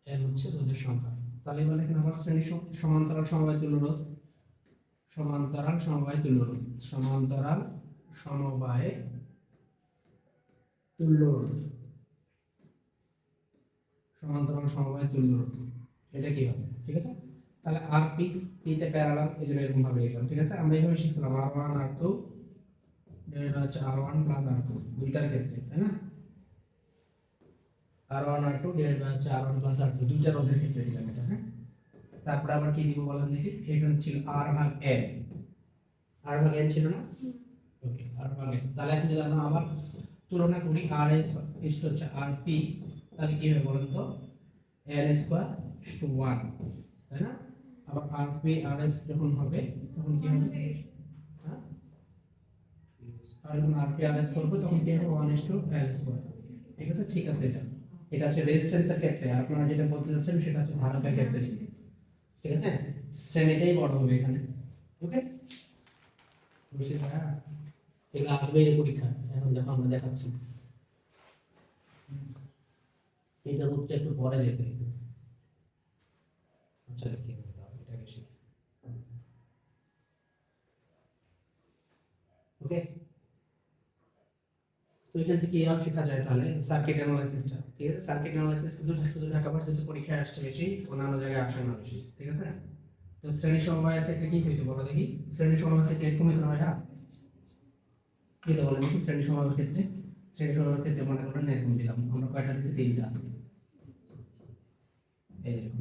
n হচ্ছে রোধের সংখ্যা। তাহলে এবার এখানে আবার শ্রেণী সমান্তরাল সমবায় তুল্য রোধ, সমান্তরাল সমবায় তুল্য রোধ, সমান্তরাল সমবায় তুল্য রোধ, সমান্তরাল সমবায় তুল্য রোধ, এটা কি হবে? ঠিক আছে, তাহলে আর পি তে প্যারালাল, এই জন্য এরকম ভাবে লিখলাম। ঠিক আছে, আমরা এইভাবে শিখছিলাম R1 R2 এটা হচ্ছে R1 প্লাস R2 দুইটার ক্ষেত্রে, তাই না? R1 R2 ডিভাইড বাই হচ্ছে R1 প্লাস R2 দুইটা রোধের ক্ষেত্রে দিলাম এটা। হ্যাঁ, তারপরে আবার কি দিব বলেন দেখি, এটা ছিল R ভাগ N, R ভাগ N ছিল না? ওকে, R ভাগ N। তাহলে এখন যদি আমরা আবার তুলনা করি RS ইষ্ট হচ্ছে RP, তাহলে কি হবে বলেন তো, N স্কয়ার ইষ্ট 1, তাই না? আবার RP RS যখন হবে তখন কি হবে, হ্যাঁ, আর যখন RP RS করব তখন কি হবে 1 ইষ্ট L স্কয়ার। ঠিক আছে, ঠিক আছে, এটা হচ্ছে রেজিস্ট্যান্সের ক্ষেত্রে, আপনারা যেটা বলতে যাচ্ছেন সেটা হচ্ছে ধারকের ক্ষেত্রে ছিল। ঠিক আছে, শ্রেণীটাই বড় হবে এখানে। ওকে, বুঝতে পারা, এগুলো আসবে এই পরীক্ষা, এখন যখন আমরা দেখাচ্ছি এটা হচ্ছে একটু পরে যেতে হবে। আচ্ছা, কি হবে তাহলে এটাকে শিখি। ওকে, তো এখান থেকে আর শেখা যায় তাহলে সার্কিট অ্যানালাইসিসটা। ঠিক আছে, সার্কিট অ্যানালাইসিস শুধু ঢাকা ভার্সিটিতে পরীক্ষায় আসছে বেশি, অন্যান্য জায়গায় আসে না বেশি। ঠিক আছে, তো শ্রেণী সমবায়ের ক্ষেত্রে কি হইতো বলো দেখি, শ্রেণী সমবায়ের ক্ষেত্রে এরকম হইতো না ভাইয়া, কি তো বলেন দেখি, শ্রেণী সমবায়ের ক্ষেত্রে, শ্রেণী সমবায়ের ক্ষেত্রে মনে করেন এরকম দিলাম আমরা, কয়টা দিছি, তিনটা, এইরকম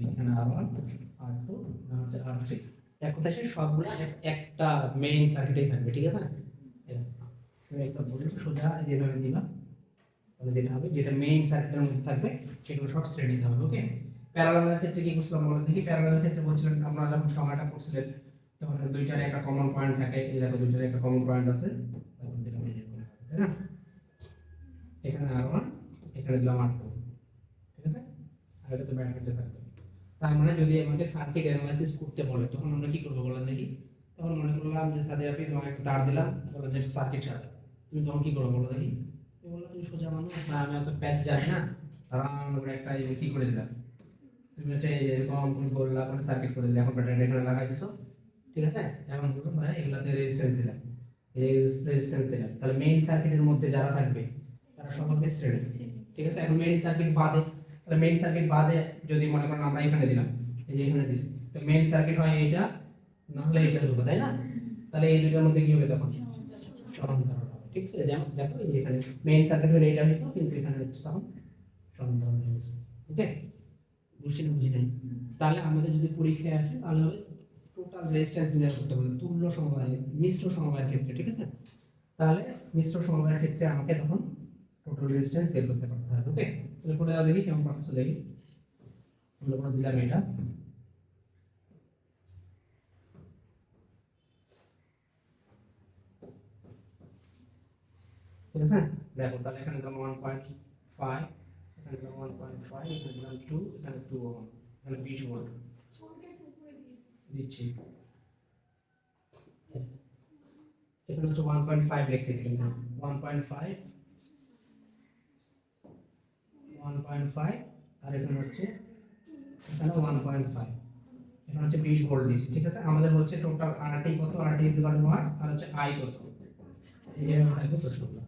এখানে R1 R2 হচ্ছে R3, এক কথায় সবগুলো একটা মেইন সার্কিটেই থাকবে। ঠিক আছে, একটা বলি সোজা যেভাবে দিবা, তাহলে যেটা হবে, যেটা মেইন সার্কিটের মধ্যে থাকবে সেগুলো সব শ্রেণীতে হবে। ওকে, প্যারালালের ক্ষেত্রে কি করছিলাম বলেন দেখি, প্যারালালের ক্ষেত্রে বলছিলেন আপনারা যখন সময়টা করছিলেন তখন দুইটার একটা কমন পয়েন্ট থাকে, এই দেখো দুইটার একটা কমন পয়েন্ট আছে, তখন দিলাম তাই না, এখানে R1 এখানে দিলাম R2। ঠিক আছে, আর এটা তো ব্র্যাকেটে থাকবে। তার মানে যদি আমাকে সার্কিট অ্যানালাইসিস করতে বলে তখন আমরা কি করব বলেন দেখি, তখন মনে করলাম যে সাথে আপনি তোমাকে একটা তার দিলাম, বলেন যে সার্কিট সাথে, তুমি তখন কি করবে বলো দেখি, তুমি বললো তুমি সোজা মানুষ না, আমি অত প্যাচ জানি না, আরাম করে একটা কি করে দিলাম, তুমি হচ্ছে এরকম করে বললা করে সার্কিট করে দিলে, এখন ব্যাটারি এখানে লাগাই দিছো। ঠিক আছে, এখন বলুন ভাই এগুলাতে রেজিস্ট্যান্স দিলাম, এই রেজিস্ট্যান্স দিলাম, তাহলে মেইন সার্কিটের মধ্যে যারা থাকবে তারা সব হবে শ্রেণী। ঠিক আছে, এখন মেইন সার্কিট বাদে, তাহলে মেইন সার্কিট বাদে যদি মনে করেন আমরা এখানে দিলাম, এই যে এখানে দিছি, তো মেইন সার্কিট হয় এইটা, না হলে এটা হবে, তাই না? তাহলে এই দুটোর মধ্যে কি হবে তখন, সমান্তরাল হবে। ঠিক আছে, যেমন দেখো এই যে এখানে মেইন সার্কিট হলে এটা হইতো, কিন্তু এখানে হচ্ছে তখন সমান্তরাল হয়ে গেছে। ওকে, বুঝছি না বুঝি নাই? তাহলে আমাদের যদি পরীক্ষায় আসে তাহলে হবে টোটাল রেজিস্ট্যান্স নির্ণয় করতে হবে তুল্য সমবায়, মিশ্র সমবায়ের ক্ষেত্রে। ঠিক আছে, তাহলে মিশ্র সমবায়ের ক্ষেত্রে আমাকে তখন টোটাল রেজিস্ট্যান্স বের করতে পারতে হবে। ওকে, তাহলে করে দাও দেখি কেমন পারছো দেখি, আমরা করে দিলাম এটা। ঠিক আছে, দেখো তাহলে এখানে দিলাম 1.5, এখানে দিলাম 1.5, এখানে দিলাম 2, এখানে 2 ওহম, এখানে 20 ভোল্ট দিচ্ছি। এখানে হচ্ছে 1.5 লিখছি, এখানে 1.5 আর এখানে হচ্ছে এখানে 1.5, এখানে হচ্ছে 20 ভোল্ট দিছি। ঠিক আছে, আমাদের বলছে টোটাল আরটি কত, আরটি ইজ ইকুয়াল টু আর হচ্ছে আই কত, এই থাকবে প্রশ্নগুলো।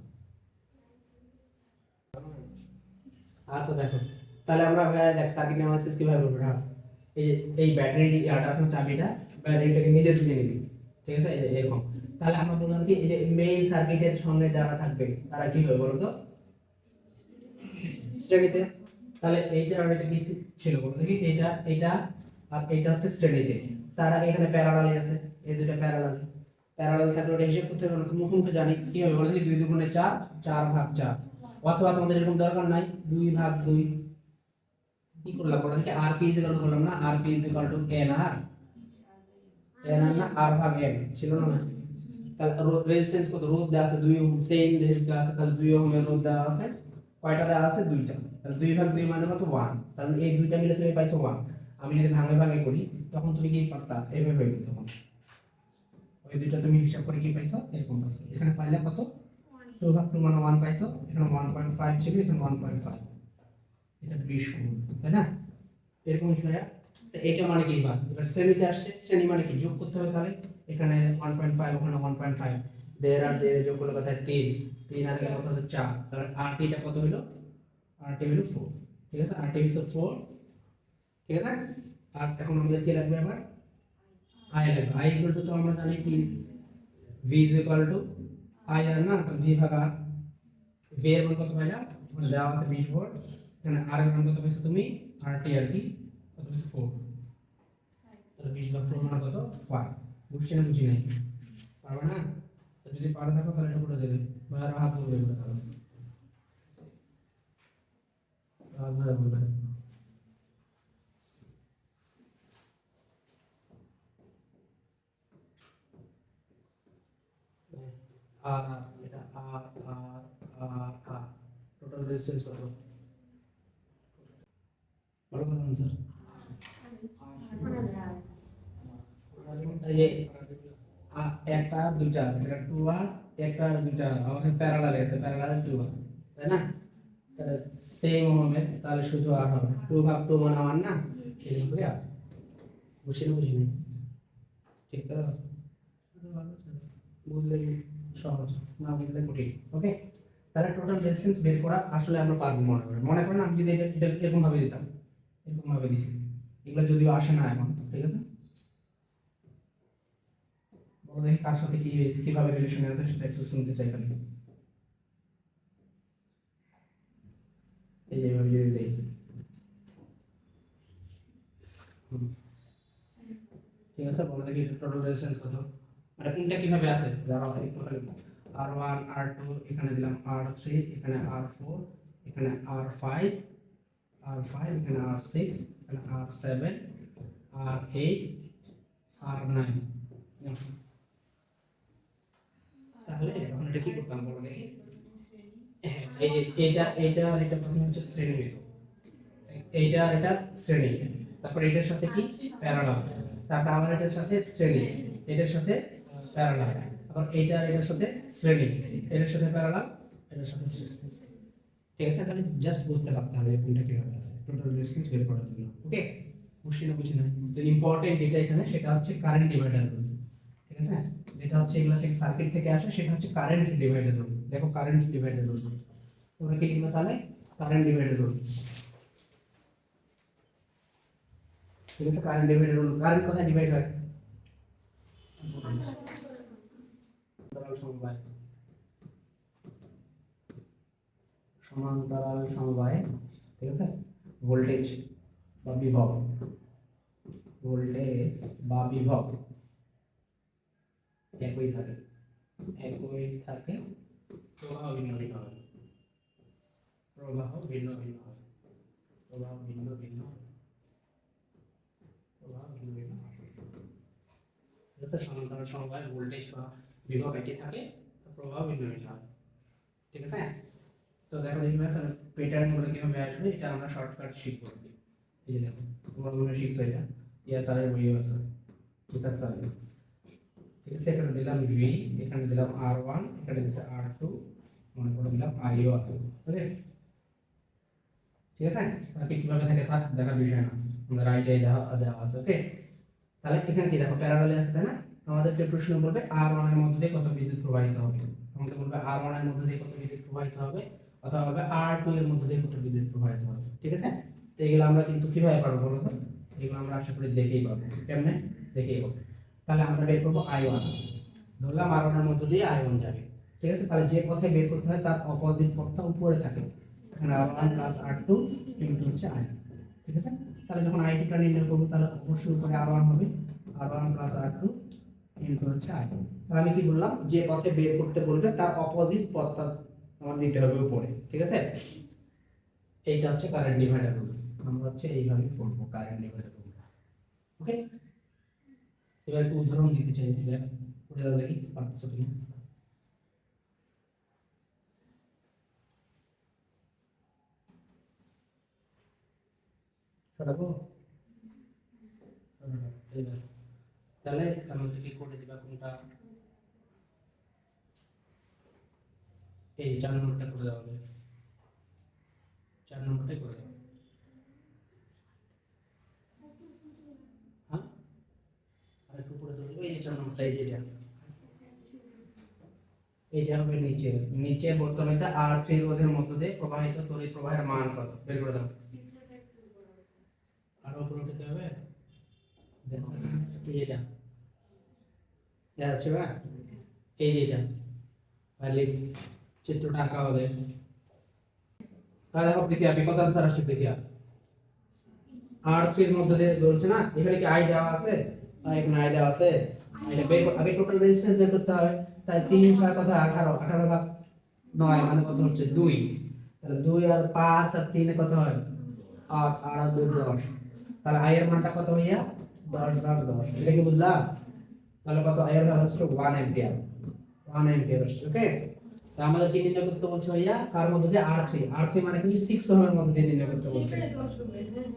আচ্ছা দেখো, তাহলে আমরা দেখ সার্কিট অ্যানালাইসিস কিভাবে করব না, এই ব্যাটারি ইয়াটা আছে চাবিটা, ব্যাটারিটাকে নিজে তুলে নিবি। ঠিক আছে, এরকম। তাহলে আমরা বললাম কি এই যে মেইন সার্কিটের সঙ্গে যারা থাকবে তারা কি হবে বলো তো, শ্রেণীতে। তাহলে এইটা আর এটা কি ছিল বলো দেখি, এটা আর এটা হচ্ছে শ্রেণীতে। তার আগে এখানে প্যারালালি আছে, এই দুটো প্যারালাল থাকলে ওটা হিসাব করতে হবে, আমরা মুখে জানি কি হবে বলে, 2 দুগুণে 4, 4 ভাগ 4, অথবা তোমাদের এরকম দরকার নাই 2 ভাগ 2 কি করলাম বলে দেখি, R P is equal to বললাম না, R P is equal to N R না আর ভাগ এন ছিল না। তাহলে রেজিস্ট্যান্স কত, রোধ দেওয়া আছে 2 ওহম, সেম দেওয়া আছে, তাহলে 2 ওহমের রোধ দেওয়া আছে, কয়টা দেওয়া আছে, 2টা, তাহলে 2 ভাগ 2 মানে কত 1, তাহলে এই দুইটা মিলে তুমি পাইছো 1। আমি যদি ভাঙে ভাঙে করি তখন তুমি কি পারতা, এইভাবে হইতো তখন, ওই দুইটা তুমি হিসাব করে কি পাইছো, এরকম পাইছো। এখানে পাইলে কত, 2 ভাগ 2 মানে 1 পাইছো, এখানে 1.5 ছিল, এখানে 1.5, এটা 20 গুণ, তাই না, এরকম ছিল। তো এটা মানে কি, বা এবার শ্রেণীতে আসছে, শ্রেণী মানে কি যোগ করতে হবে, তাহলে এখানে 1.5 ওখানে 1.5, দের আর দের যোগ করলে কত হয় 3, 3 আর কত হচ্ছে 4, তাহলে আরটি টা কত হলো, আরটি হলো 4, ঠিক আছে, আরটি হচ্ছে 4, ঠিক আছে। আর এখন আমাদের কি লাগবে, আবার আই লাগবে। আই ইকুয়াল টু, তো আমরা জানি কি V is equal to I R না, তাহলে ভি ভাগ আর, ভি এর মান কত পাইলা, মানে দেওয়া আছে 20 ভোল্ট, এখানে আর এর মান কত পাইছো তুমি, আরটি কত পাইছো 4, তাহলে 20 ভাগ 4 মানে কত 5, বুঝছি না, বুঝি নাই, পারবে না, তো যদি পারো থাকো তাহলে এটা করে দেবে, বা আর হাত বলবে এটা, তাহলে হাত ধরে বলবে, আর এটা আর টোটাল রেজিস্ট্যান্স কত, বলো কত आंसर, এই একটা দুইটা, এটা 2 আর একটা আর দুইটা আমাদের প্যারালাল আছে, প্যারালাল 2 আর, তাই না, তাহলে সেম হবে, তাহলে শুধু আর হবে 2 ভাগ 2 মানে 1 না, এই করে আর বুঝছি না, বুঝি নাই, ঠিক তো, বুঝলে সহজ, না বুঝলে কঠিন। ওকে, তাহলে টোটাল রেজিস্ট্যান্স বের করা আসলে আমরা পারবো, মনে করেন আমি যদি এটা এরকম ভাবে দিতাম, এরকম ভাবে দিছি, এগুলো যদিও আসে না এখন, ঠিক আছে, বলো দেখি কার সাথে কি কিভাবে রিলেশনে আছে সেটা একটু শুনতে চাই খালি, এই যে ভাবে যদি দেই, ঠিক আছে, বলো দেখি টোটাল রেজিস্ট্যান্স কত, মানে কোনটা কিভাবে আছে, দাঁড়াও একটু খালি, R1 R2 এখানে দিলাম, R3 এখানে R4 এখানে R5 এখানে R6 এখানে R7 R8 R9, তাহলে তখন এটা কি করতাম বলো দেখি, এই যে এইটা আর এটা প্রথমে হচ্ছে শ্রেণী হইতো, এইটা আর এটা শ্রেণী, তারপর এটার সাথে কি প্যারালাল, তারপর আবার এটার সাথে শ্রেণী, এটার সাথে প্যারালাল, আবার এইটা আর এটার সাথে শ্রেণী, এটার সাথে প্যারালাল, এটার সাথে শ্রেণী, ঠিক আছে, তাহলে জাস্ট বুঝতে পারতে হবে কোনটা কিভাবে আছে টোটাল রেজিস্ট্যান্স বের করার জন্য। ওকে, বুঝছি না, বুঝি না, তো ইম্পর্টেন্ট যেটা এখানে সেটা হচ্ছে কারেন্ট ডিভাইডার রুল, ঠিক আছে, যেটা হচ্ছে এগুলা থেকে সার্কিট থেকে আসে, সেটা হচ্ছে কারেন্ট ডিভাইডার রুল। দেখো কারেন্ট ডিভাইডার রুল তোমরা কি লিখবে তাহলে, কারেন্ট ডিভাইডার রুল, ঠিক আছে, কারেন্ট ডিভাইডার রুল, কারেন্ট কোথায় ডিভাইড হয়, সমান্তরাল সমবায়, সমান্তরাল সমবায়, ঠিক আছে, ভোল্টেজ বা বিভব, ভোল্টেজ বা বিভব একই থাকে, প্রবাহ ভিন্ন ভিন্ন হবে, প্রবাহ ভিন্ন ভিন্ন হবে, প্রবাহ ভিন্ন ভিন্ন হবে, প্রবাহ ভিন্ন ভিন্ন হবে, ঠিক আছে, সমান্তরাল সমবায় ভোল্টেজ বা বিভব একই থাকে, প্রবাহ ভিন্ন ভিন্ন হবে, ঠিক আছে। তো দেখো দেখি ভাই তাহলে প্যাটার্ন গুলো কিভাবে আসবে, এটা আমরা শর্টকাট শিখব, এই যে দেখো তোমরা মনে হয় শিখছো এটা, স্যার এর বইয়ে আছে, স্যার ঠিক আছে, এখানে দিলাম V, এখানে দিলাম R1, এখানে দিছে R2, মনে করে দিলাম IO আছে, ওকে, ঠিক আছে, সার্কিট কিভাবে থাকে থাক দেখার বিষয় না, আমাদের আইডিয়া দেওয়া আছে। ওকে, তাহলে এখানে কি দেখো প্যারালালে আছে, তাই না, আমাদেরকে প্রশ্ন বলবে R1 এর মধ্যে দিয়ে কত বিদ্যুৎ প্রবাহিত হবে, আমাদের বলবে R1 এর মধ্যে দিয়ে কত বিদ্যুৎ প্রবাহিত হবে, অথবা বলবে R2 এর মধ্যে দিয়ে কত বিদ্যুৎ প্রবাহিত হবে, ঠিক আছে। তো এগুলো আমরা কিন্তু কিভাবে পারবো বলো তো, এগুলো আমরা আশা করি দেখেই পাবো, কেমনে দেখেই পাবো, তাহলে আমরা বের করবো I1, ধরলাম R1 এর মধ্যে দিয়ে I1 যাবে, ঠিক আছে, তাহলে যে পথে বের করতে হয় তার অপোজিট পথটা উপরে থাকে, এখানে R1 + R2 ইনটু হচ্ছে I, ঠিক আছে, তাহলে যখন I2 টা নির্ণয় করব তাহলে অবশ্যই উপরে R1 হবে, R1 প্লাস R2 ইনটু হচ্ছে I। তাহলে আমি কি বললাম, যে পথে বের করতে বলবে তার অপোজিট পথটা আমার দিতে হবে উপরে, ঠিক আছে? এইটা হচ্ছে কারেন্ট ডিভাইডার রুল। আমরা হচ্ছে এইভাবে করব কারেন্ট ডিভাইডার রুল। ওকে, এবার একটু উদাহরণ দিতে চাই, করে দাও দেখি পারতেছো কিনা। সরাবো, তাহলে আমাদের কি করে দিবা কোনটা, এই 4 নম্বরটা করে দেওয়া হবে, 4 নম্বরটাই করে দাও। হ্যাঁ, আর একটু করে দেবো, এই যে 4 নম্বর সাইজ এইটা হবে নিচে, নিচে বর্তনীতে R3 রোধের মধ্য দিয়ে প্রবাহিত তড়িৎ প্রবাহের মান কত বের করে দাও। আর উপরে উঠাতে হবে, দেখো এই এটা দেখা যাচ্ছে বা এই যে এটা, তাহলে চিত্রটা আঁকা হবে। তাহলে দেখো পৃথিবী কত আনসার আসছে, পৃথিবী R3 এর মধ্যে দিয়ে বলছে না, এখানে কি I দেওয়া আছে, এখানে I দেওয়া আছে, এটা বের আগে টোটাল রেজিস্ট্যান্স বের করতে হবে। তাই 3 6 কত 18, 18 ভাগ 9 মানে কত হচ্ছে 2, তাহলে 2 আর 5 আর 3 কত হয় 8, 8 আর 2 10, তাহলে I এর মানটা কত হইয়া 10 ভাগ 10, এটা কি বুঝলা? তাহলে কত I এর ভ্যালু হচ্ছে 1 অ্যাম্পিয়ার, 1 অ্যাম্পিয়ার আসছে। ওকে, তা আমাদের কি নির্ণয় করতে বলছে ভাইয়া, কার মধ্যে দিয়ে R3, R3 মানে কি 6 ওহমের মধ্যে দিয়ে নির্ণয় করতে বলছে,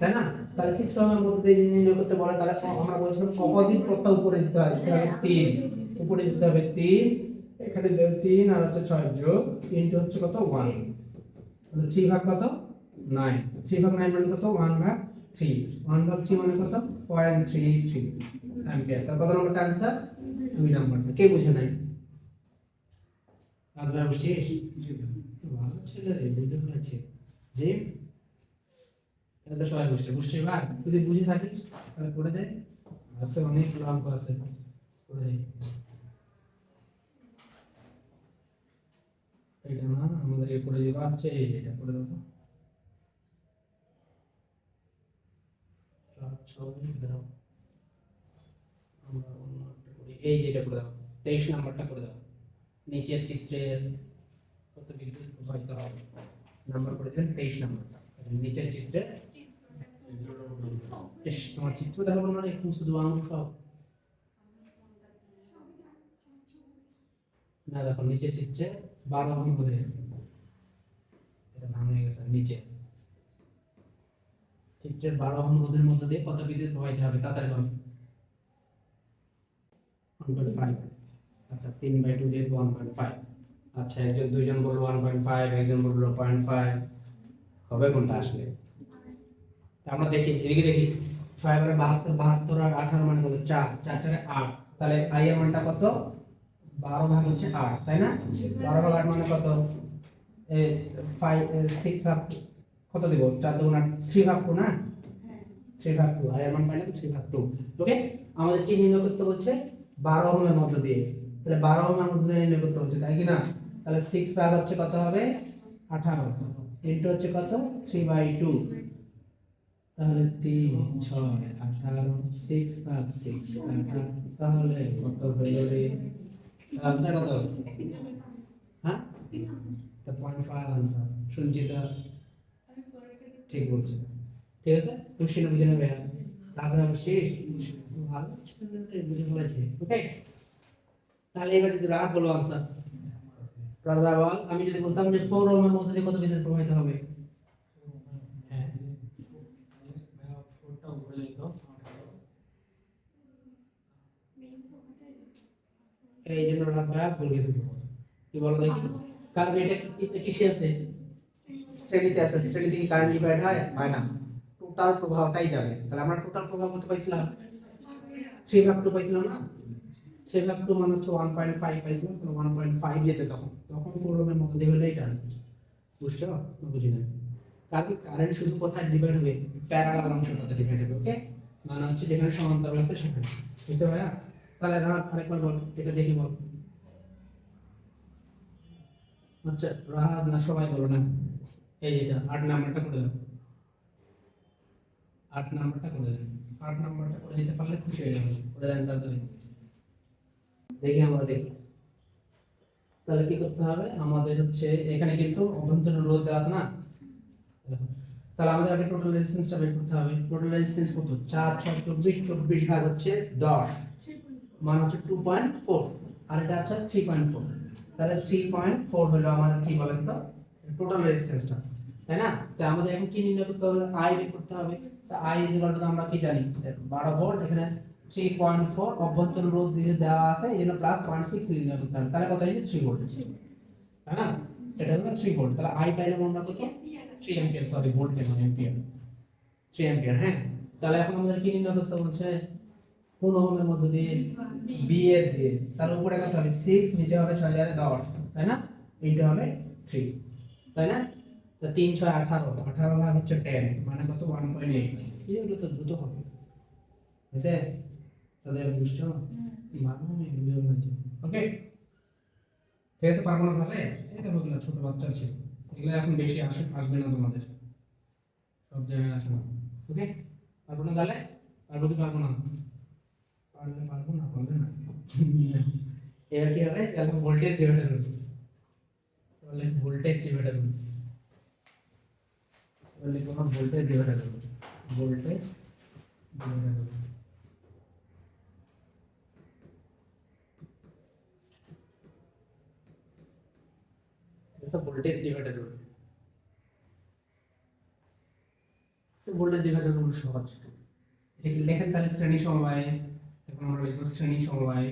তাই না? তাহলে 6 ওহমের মধ্যে দিয়ে নির্ণয় করতে বলে, তাহলে আমরা বলেছিলাম অপোজিট পথটা উপরে দিতে হয়, দিতে হবে 3, উপরে দিতে হবে 3, এখানে দেবে 3 আর হচ্ছে 6 যোগ ইনটু হচ্ছে কত 1, তাহলে 3 ভাগ কত 9, 3 ভাগ 9 মানে কত 1 ভাগ 3, 1 ভাগ 3 মানে কত 0.33 অ্যাম্পিয়ার। তার কত নম্বরটা आंसर 2 নম্বরটা। কে বুঝে নাই? আর ভাই বুঝছিস, ভালো ছেলে রে, বুঝে ফেলেছে যে এটা তো সবাই বুঝছে, বুঝছিস ভাই? যদি বুঝে থাকিস তাহলে করে দে, আছে অনেক অঙ্ক আছে, করে দে। এটা না আমাদের এই করে দিবা আছে, এই এটা করে দাও তো, ছবি দাও, আমরা অন্য একটা করি, এই যেটা করে দাও 23 নাম্বারটা করে দাও। নিচের চিত্রের কত বিদ্যুৎ প্রবাহিত হবে, নাম্বার করে দেন 23 নাম্বারটা, নিচের চিত্রে। বেশ, তোমার চিত্র দেখাবো না, একটু শুধু অঙ্ক সব না, দেখো নিচের চিত্রে 12 ওহম রোধে, এটা ভাঙে গেছে, নিচে চিত্রের 12 ওহম রোধের মধ্যে দিয়ে কত বিদ্যুৎ প্রবাহিত হবে, তাড়াতাড়ি বল। 1.5, আচ্ছা 3/2 দিয়ে 1.5, আচ্ছা একজন দুইজন বললো 1.5, একজন বললো 0.5, হবে কোনটা আসলে? আমরা দেখি, এদিকে দেখি, 6 মানে 72, 72 আর 18 মানে কত 4, 4 4 8, তাহলে I এর মানটা কত 12 ভাগ হচ্ছে 8, তাই না? 12 ভাগ 8 মানে কত, এই 5 6 ভাগ কত দেব, 4 2 8, 3 ভাগ 2 না, 3 ভাগ 2, I এর মান পাইলাম 3 ভাগ 2। ওকে, আমাদের কি নির্ণয় করতে বলছে 12 ওহমের মধ্য দিয়ে, তাহলে 12 ওহমের মধ্য দিয়ে নির্ণয় করতে বলছে, তাই কি না? তাহলে 6 ভাগ হচ্ছে কত হবে 18 ইনটু হচ্ছে কত 3/2, তাহলে 3 6 18, 6 ভাগ 6 18, তাহলে কত হলো রে, আনসার কত? হ্যাঁ, তো 0.5 আনসার। শুনছি তো, ঠিক বলছো, ঠিক আছে, কোশ্চেন বুঝে নেবে, তাহলে বুঝছিস, ভালো বুঝে ফেলেছে। ওকে, তাহলে এবার যদি রাত বলো আনসার, রাত বল। আমি যদি বলতাম যে 4 ওহমের মধ্যে দিয়ে কত বিদ্যুৎ প্রবাহিত হবে, হ্যাঁ ফোরটা উপরে যেত, এই জন্য রাত ভাই ভুল গেছি, কি বলো দেখি, কারণ এটা কিসে আছে, শ্রেণীতে আছে, শ্রেণীতে কি কারেন্ট ডিভাইড হয়, হয় না, টোটাল প্রবাহটাই যাবে। তাহলে আমরা টোটাল প্রবাহ কত পাইছিলাম 3/2 পাইছিলাম না, 3/2 মানে হচ্ছে 1.5 পাইছিলাম, তাহলে 1.5 যেতে, তখন তখন 4 ওহমের মধ্যে দিয়ে হলো এটা, বুঝছো না বুঝি না? কারণ কারেন্ট শুধু কোথায় ডিভাইড হবে, প্যারালাল অংশটাতে ডিভাইড হবে। ওকে, মানে হচ্ছে যেখানে সমান্তরাল আছে সেখানে, বুঝছো ভাইয়া? তাহলে রাত আরেকবার বল, এটা দেখি বল। আচ্ছা রাত না, সবাই বলো না, এই যেটা 8 নাম্বারটা করে দাও। 8 নাম্বারটা করে দেন। 8 নাম্বারটা করে দিতে পারলে খুশি হয়ে যাবেন। করে দেন তাড়াতাড়ি। দেখি আমরা দেখি। তাহলে কি করতে হবে আমাদের হচ্ছে এখানে কিন্তু অভ্যন্তরীণ রোধ দেওয়া আছে না। তাহলে আমাদের আগে টোটাল রেজিস্ট্যান্সটা বের করতে হবে। টোটাল রেজিস্ট্যান্স কত? 4 6 24 24 ভাগ হচ্ছে 10 মান হচ্ছে 2.4 আর এটা আছে 3.4। তাহলে 3.4 হলো আমাদের কি বলেন তো টোটাল রেজিস্ট্যান্সটা, তাই না? তো আমাদের এখন কি নির্ণয় করতে হবে? আই বের করতে হবে। তো আই ইজ ইকুয়াল টু আমরা কি জানি 12 ভোল্ট, এখানে 3.4 অভ্যন্তরীণ রোধ যেটা দেওয়া আছে এজন্য প্লাস 0.6 নির্ণয় করতে হবে। তাহলে কত হচ্ছে 3 ভোল্ট, তাই না? এটা হলো 3 ভোল্ট। তাহলে আই পাইলাম আমরা কত? 3 অ্যাম্পিয়ার, সরি ভোল্ট কেন অ্যাম্পিয়ার, 3 অ্যাম্পিয়ার। হ্যাঁ, তাহলে এখন আমাদের কি নির্ণয় করতে বলছে? কোন ওহমের মধ্য দিয়ে? বি এর দিয়ে। তাহলে উপরে কত হবে? 6, নিচে হবে 6 আর 10, তাই না? এইটা হবে 3, তাই না? তো 3 6 18, 18 ভাগ হচ্ছে 10 মানে কত? 1.8। এগুলো তো দ্রুত হবে, বুঝছে? তাদের বুঝছো মানে এগুলো হচ্ছে ওকে। ঠিক আছে, পারবো না তাহলে? এই দেখো এগুলো ছোট বাচ্চা ছিল, এগুলো এখন বেশি আসবে না তোমাদের, সব জায়গায় আসে না। ওকে, পারবো না তাহলে? পারবো কি পারবো না? পারলে পারবো, না পারলে না। এবার কি হবে? এখন ভোল্টেজ ডিভাইডার হবে। তাহলে ভোল্টেজ ডিভাইডার হবে। তাহলে কোনো ভোল্টেজ ডিভাইডার হবে। ভোল্টেজ ডিভাইডার হবে। এটা ভোল্টেজ ডিভাইডার হবে। তো ভোল্টেজ ডিভাইডার হলো সহজ। এটা কি লেখেন তাহলে শ্রেণী সমবায়। এখন আমরা লিখব শ্রেণী সমবায়।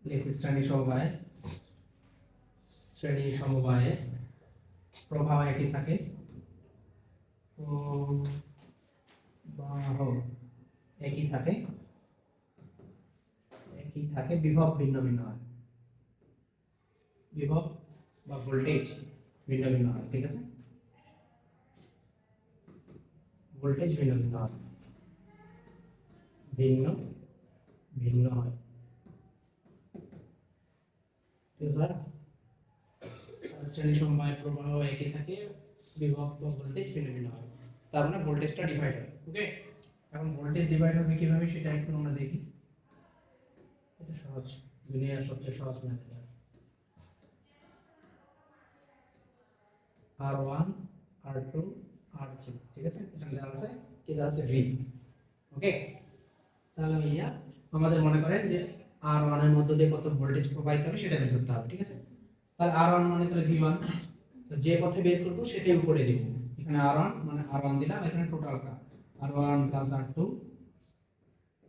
লিখি শ্রেণী সমবায়। শ্রেণী সমবায়ে প্রবাহ একই থাকে, প্রবাহ একই থাকে, একই থাকে, বিভব ভিন্ন ভিন্ন হয়। বিভব বা ভোল্টেজ ভিন্ন ভিন্ন হয়, ঠিক আছে? ভোল্টেজ ভিন্ন ভিন্ন হয়, ভিন্ন ভিন্ন হয়, ঠিক আছে ভাই? শ্রেণী সমবায় প্রবাহ একই থাকে, বিভব বা ভোল্টেজ ভিন্ন ভিন্ন হয়, তার মানে ভোল্টেজটা ডিভাইড হয়। ওকে, এখন ভোল্টেজ ডিভাইড হবে কিভাবে সেটা একটু আমরা দেখি। এটা সহজ, দুনিয়ার সবচেয়ে সহজ ম্যাথ। R1 R2 R3, ঠিক আছে? এখানে দেওয়া আছে কি দেওয়া আছে? V। ওকে, তাহলে ভাইয়া আমাদের মনে করেন যে R1 এর মধ্যে দিয়ে কত ভোল্টেজ প্রবাহিত হবে সেটা বের করতে হবে, ঠিক আছে? তাহলে R1 মানে তাহলে V1, তো যে পথে বের করব সেটাই উপরে দিব। এখানে R1 মানে R1 দিলাম, এখানে টোটালটা R1 plus R2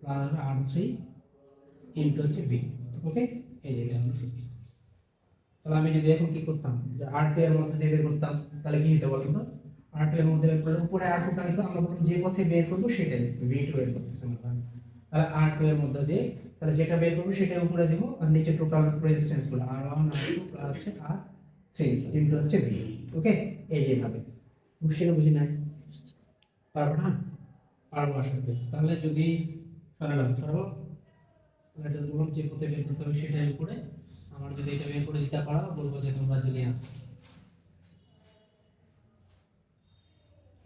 plus R3 into হচ্ছে V। ওকে, এই যে এটা হলো সূত্র। তাহলে আমি যদি এখন কি করতাম যে R2 এর মধ্যে দিয়ে বের করতাম তাহলে কি হতো বলতো? R2 এর মধ্যে বের করলে উপরে R2 টা হতো, আমরা বলতে যে পথে বের করব সেটাই V2 বের করতেছি আমরা। তাহলে R2 এর মধ্যে দিয়ে তাহলে যেটা বের করব সেটাই উপরে দিব, আর নিচে টোটাল রেজিস্ট্যান্স গুলো R1 R2 প্লাস হচ্ছে R3 ইনটু হচ্ছে V। ওকে, এই যেভাবে বুঝছি না? বুঝি নাই? পারবো না? পারবো আশা করি। তাহলে যদি সরালাম তাহলে এটা বললাম যে পথে বের করতে হবে সেটাই উপরে। আমার যদি এটা বের করে দিতে পারো বলবো যে তোমরা জিনিয়াস।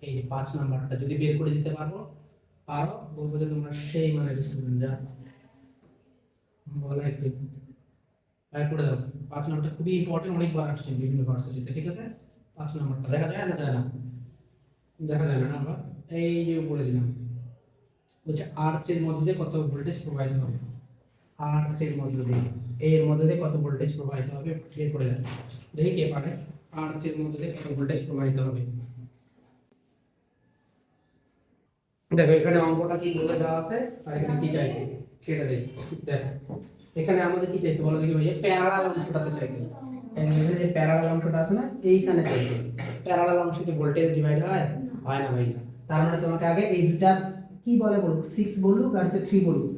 এই যে 5 নাম্বারটা যদি বের করে দিতে পারো বলবো যে তোমরা সেই মানের স্টুডেন্ট। যা বলা একটু ট্রাই করে দাও। 5 নাম্বারটা খুবই ইম্পর্টেন্ট, অনেকবার আসছে বিভিন্ন ভার্সিটিতে, ঠিক আছে? 5 নাম্বারটা দেখা যায় না? যায় না, দেখা যায় না আবার। এই যে উপরে দিলাম বলছে R3 এর মধ্যে দিয়ে কত ভোল্টেজ প্রবাহিত হবে। R3 এর মধ্যে দিয়ে, এর মধ্যে দিয়ে কত ভোল্টেজ প্রবাহিত হবে বের করে দেন। দেখি কে পারে। R3 এর মধ্যে দিয়ে কত ভোল্টেজ প্রবাহিত হবে। দেখো এখানে অঙ্কটা কি বলে দেওয়া আছে আর এখানে কি চাইছে সেটা দেখি। দেখো এখানে আমাদের কি চাইছে বলো দেখি ভাই, প্যারালাল অংশটাতে চাইছে। এখানে যে প্যারালাল অংশটা আছে না এইখানে চাইছে। প্যারালাল অংশে কি ভোল্টেজ ডিভাইড হয়? হয় না ভাই। তার মানে তোমাকে আগে এই দুটো কি বলে বলুক, 6 বলুক আর 3 বলুক,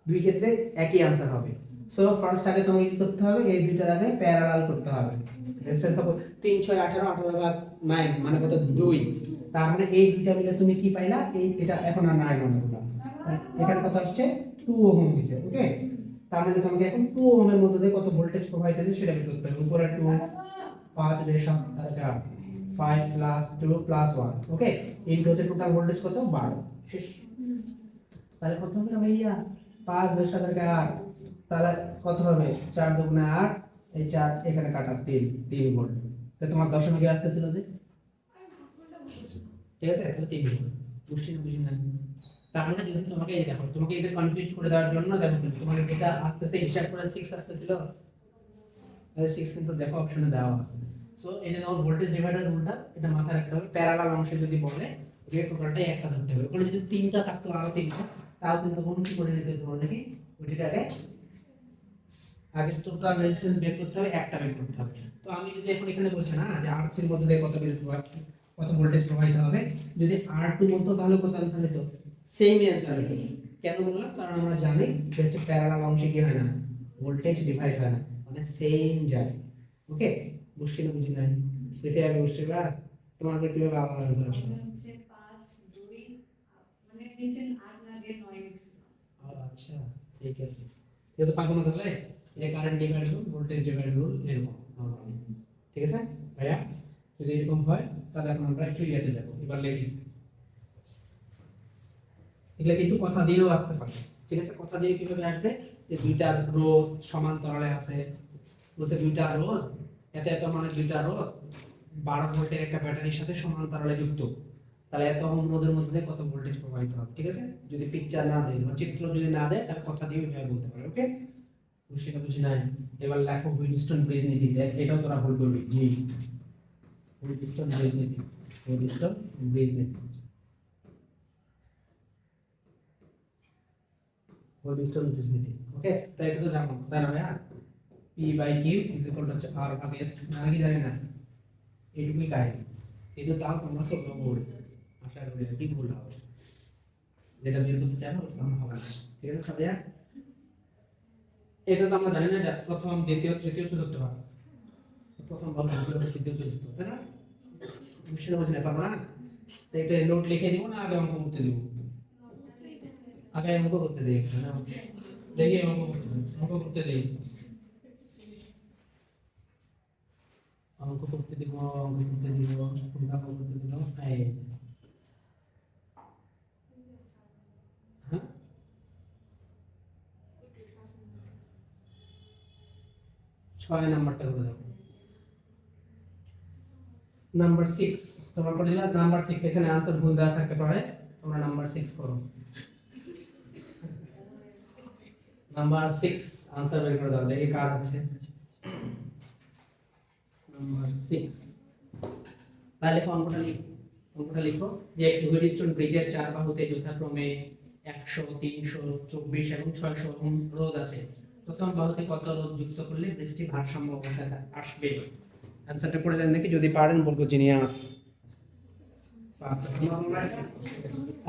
দুই ক্ষেত্রে একই आंसर হবে। সো ফার্স্ট আগে তোমাকে কি করতে হবে? এই দুইটার আগে প্যারালাল করতে হবে। সাপোজ 3 6 18 18 ভাগ 9 মানে কত? 2। তার মানে এই দুইটা মিলে তুমি কি পাইলা? এই এটা এখন আর নাই মনে করলাম, এখানে কত আসছে? 2 ওহম হইছে। ওকে, তার মানে তোমাকে এখন 2 ওহমের মধ্যে দিয়ে কত ভোল্টেজ প্রবাহিত হচ্ছে সেটা বের করতে হবে। উপরে 2 5 দিয়ে 7 আর 4 5 প্লাস 2 প্লাস 1 ওকে ইনটু হচ্ছে টোটাল ভোল্টেজ কত 12 শেষ তাহলে কত হবে না ভাইয়া 5 10 টাকা 8 তাহলে কত হবে 4 দুগুণে 8 এই 4 এখানে কাটা 3 ভোল্ট তো তোমার দশমিকে আসতেছিল যে ঠিক আছে তাহলে 3 ভোল্ট বুঝছি না বুঝি না তাহলে যদি তোমাকে এই দেখো তোমাকে এটা কনফিউজ করে দেওয়ার জন্য দেখো তোমাকে যেটা আসতেছে হিসাব করে 6 আসতেছিল এই 6 কিন্তু দেখো অপশনে দেওয়া আছে সো এটা যখন ভোল্টেজ ডিভাইডার রুলটা এটা মাথায় রাখতে হবে প্যারালাল অংশে যদি বলে রেড টোটালটাই একটা ধরতে হবে ওখানে যদি তিনটা থাকতো আরো তিনটা তাও কিন্তু কোন কি করে নিতে হবে দেখি ওইটাকে আগে টোটাল রেজিস্ট্যান্স বের করতে হবে একটা বের করতে হবে তো আমি যদি এখন এখানে বলছি না যে R3 এর মধ্যে দিয়ে কত ভোল্টেজ প্রবাহিত হবে যদি R2 বলতো তাহলে কত অ্যানসার হতো সেম অ্যানসার হতো কেন বললাম কারণ আমরা জানি যে হচ্ছে প্যারালাল অংশে কি হয় না ভোল্টেজ ডিভাইড হয় না মানে সেম যায় ওকে বুঝছি না বুঝি নাই দেখে আমি বুঝছি বা তোমার কিভাবে আলাদা অ্যানসার আসবে হচ্ছে 5 2 মানে নিচে 8 না দিয়ে 9 আচ্ছা ঠিক আছে ঠিক আছে পাবো না তাহলে এই current divide rule voltage divide rule এরকম ঠিক আছে ভাইয়া যদি এরকম হয় তাহলে এখন আমরা একটু ইয়েতে যাব এবার লিখি এগুলা কিন্তু কথা দিয়েও আসতে পারে ঠিক আছে কথা দিয়ে কিভাবে আসবে যে দুইটা রোধ সমান্তরালে আছে বলতে দুইটা রোধ এত এত মানে দুইটা রোধ 12 ভোল্টের একটা ব্যাটারির সাথে সমান্তরালে যুক্ত তাহলে এত ওহম রোধের মধ্যে কত ভোল্টেজ প্রবাহিত হবে ঠিক আছে যদি পিকচার না দেয় বা চিত্র যদি না দেয় তাহলে কথা দিয়ে ভাবে বলতে পারে ওকে বুঝছিনা বুঝি নাই এবার লেখো হুইটস্টোন ব্রিজ নীতি দেখ এটাও তোরা ভুল করবি জি হুইটস্টোন ব্রিজ নীতি হুইটস্টোন ব্রিজ নীতি হুইটস্টোন ব্রিজ নীতি ওকে তাই এটা তো জানো তাই না ভাইয়া P by Q is equal to R ভাগ S না কি জানি না এইটুকুই কাহিনী কিন্তু তাও তোমরা সব ভুল আশা করি কি ভুল হবে যেটা বের করতে চাও ওটা হবে না ঠিক আছে সাদিয়া এটা তো আমরা জানি না প্রথম দ্বিতীয় তৃতীয় চতুর্থ ভাগ প্রথম ভাগ দ্বিতীয় তৃতীয় চতুর্থ তাই না বুঝতে বুঝতে পারবো না তো এটা নোট লিখে দিব না আগে অঙ্ক করতে দিব আগে অঙ্ক করতে দেই না দেখি অঙ্ক করতে দেই অঙ্ক করতে দিব কোনটা করতে দিব এই হ্যাঁ 6 নাম্বারটা করে দাও নাম্বার 6 তোমরা করে দিলা নাম্বার 6 এখানে आंसर ভুল দেওয়া থাকতে পারে তোমরা নাম্বার 6 করো নাম্বার 6 आंसर বের করে দাও দেখি কার আছে নাম্বার 6 তাহলে অঙ্কটা লিখো যে একটি হুইটস্টোন ব্রিজের চার বাহুতে যথাক্রমে 100 324 এবং 600 ওহম রোধ আছে প্রথম বাহুতে কত রোধ যুক্ত করলে ব্রিজটি ভারসাম্য অবস্থায় আসবে आंसरটা পড়ে দেন দেখি যদি পারেন বলবো জিনিয়াস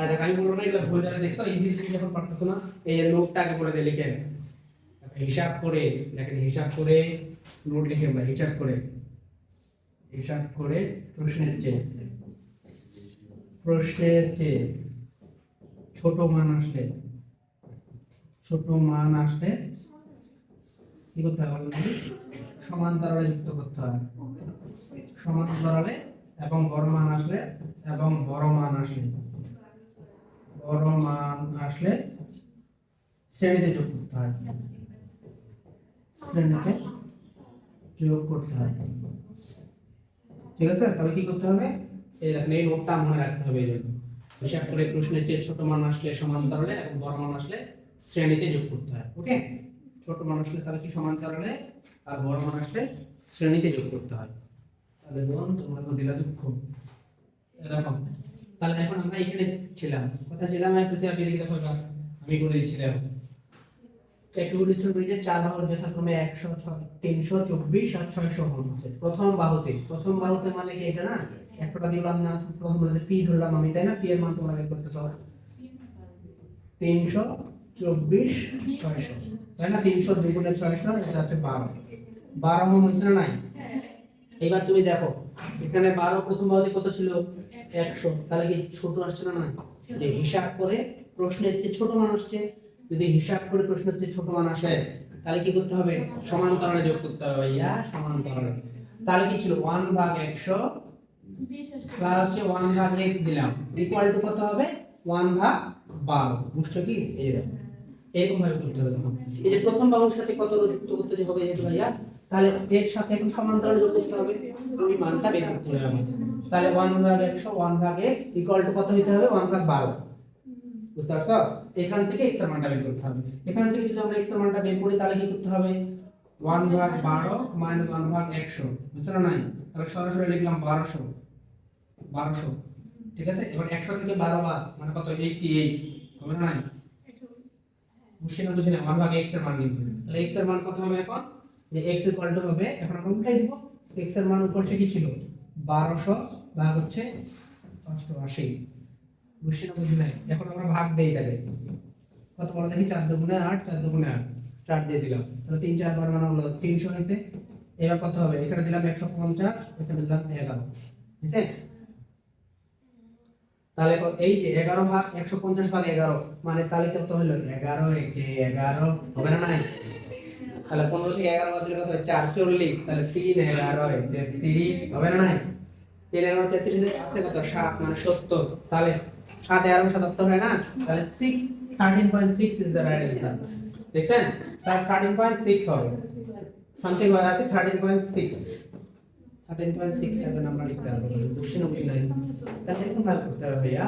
আরে আমি বলবো না এগুলো ভুল জায়গায় দেখছো এই জিনিস যখন পারতেছ না এই নোটটা আগে পড়ে দিয়ে লিখেন হিসাব করে দেখেন হিসাব করে নোট লিখে আমরা হিসাব করে প্রশ্নের চেয়ে ছোট মান আসলে কি করতে হবে বলুন সমান্তরালে যুক্ত করতে হবে সমান্তরালে এবং বড় মান আসলে শ্রেণীতে যোগ করতে হয় ঠিক আছে তাহলে কি করতে হবে এই দেখেন এই নোটটা মনে রাখতে হবে এই জন্য হিসাব করে প্রশ্নের চেয়ে ছোট মান আসলে সমান্তরালে এবং বড় মান আসলে শ্রেণীতে যোগ করতে হয় ওকে ছোট মান আসলে তাহলে কি সমান্তরালে আর বড় মান আসলে শ্রেণীতে যোগ করতে হয় তাহলে বলুন তোমরা তো দিলা দুঃখ এরকম তাহলে এখন আমরা এখানে ছিলাম কথা ছিলাম আমি প্রতি আপনি দেখে দেখো আমি করে দিচ্ছিলাম একটি হুইটস্টোন ব্রিজের চার বাহুর যথাক্রমে 100 324 আর 600 ওহম আছে প্রথম বাহুতে মানে কি এটা না একটা দিলাম না প্রথম বাহুতে পি ধরলাম আমি তাই না পি এর মান তোমরা বের করতে চাও 324 600 তাই না 300 2 গুণে 600 এটা হচ্ছে 12 ওহম হইছে না নাই এবার তুমি দেখো এখানে 12 প্রথম বাহুতে কত ছিল 100 তাহলে কি ছোট আসছে না না যে হিসাব করে প্রশ্নের চেয়ে ছোট মান আসছে যদি হিসাব করে প্রশ্নের চেয়ে ছোট মান আসে তাহলে কি করতে হবে সমান্তরালে যোগ করতে হবে ভাইয়া সমান্তরালে তাহলে কি ছিল 1/100 প্লাস হচ্ছে 1 ভাগ x দিলাম ইকুয়াল টু কত হবে 1 ভাগ 12 বুঝছো কি এই দেখো এরকম ভাবে করতে হবে তখন এই যে প্রথম বাহুর সাথে কত যুক্ত করতে হবে এই ভাইয়া তাহলে এর সাথে এখন সমান্তরাল যোগ করতে হবে ওই মানটা বের করতে হবে আমাদের তাহলে 1 ভাগ 100 1 ভাগ x ইকুয়াল টু কত হইতে হবে 1 ভাগ 12 বুঝতে পারছো এখান থেকে x এর মানটা বের করতে হবে এখান থেকে যদি আমরা x এর মানটা বের করি তাহলে কি করতে হবে 1 ভাগ 12 মাইনাস 1 ভাগ 100 বুঝছো না নাই তাহলে সরাসরি লিখলাম 1200 ঠিক আছে এবার 100 থেকে 12 বাদ মানে কত 88 হবে না নাই বুঝছি না 1 ভাগ x এর মান নিতে তাহলে x এর মান কত হবে এখন যে x ইকুয়াল টু হবে এখন আমরা উল্টাই দিব x এর মান উপর থেকে কি ছিল 1200 ভাগ হচ্ছে 580 বুঝছি না এখন আমরা ভাগ দেই এটাকে কত বলা দেখি 4 দুগুণে 8 4 দুগুণে 8 4 দিয়ে দিলাম তাহলে 3 4 বার মানে হলো 300 হয়েছে এবার কত হবে এখানে দিলাম 150 এখানে দিলাম 11 ঠিক আছে তাহলে এই যে 11 ভাগ 150 ভাগ 11 মানে তাহলে কত হলো 11 একে 11 হবে না নাই তাহলে 15 থেকে 11 বাদ দিলে কত হয় 440 তাহলে 3 11 33 হবে না নাই 3 11 33 আছে কত 7 মানে 70 তাহলে 7 11 77 হয় না তাহলে 6 13.6 ইজ দ্য রাইট आंसर দেখছেন তাহলে 13.6 হবে সামথিং হয় আর কি 13.6 হবে নাম্বার লিখতে হবে বুঝছেন বুঝি নাই তাহলে এরকম ভাবে করতে হবে ভাইয়া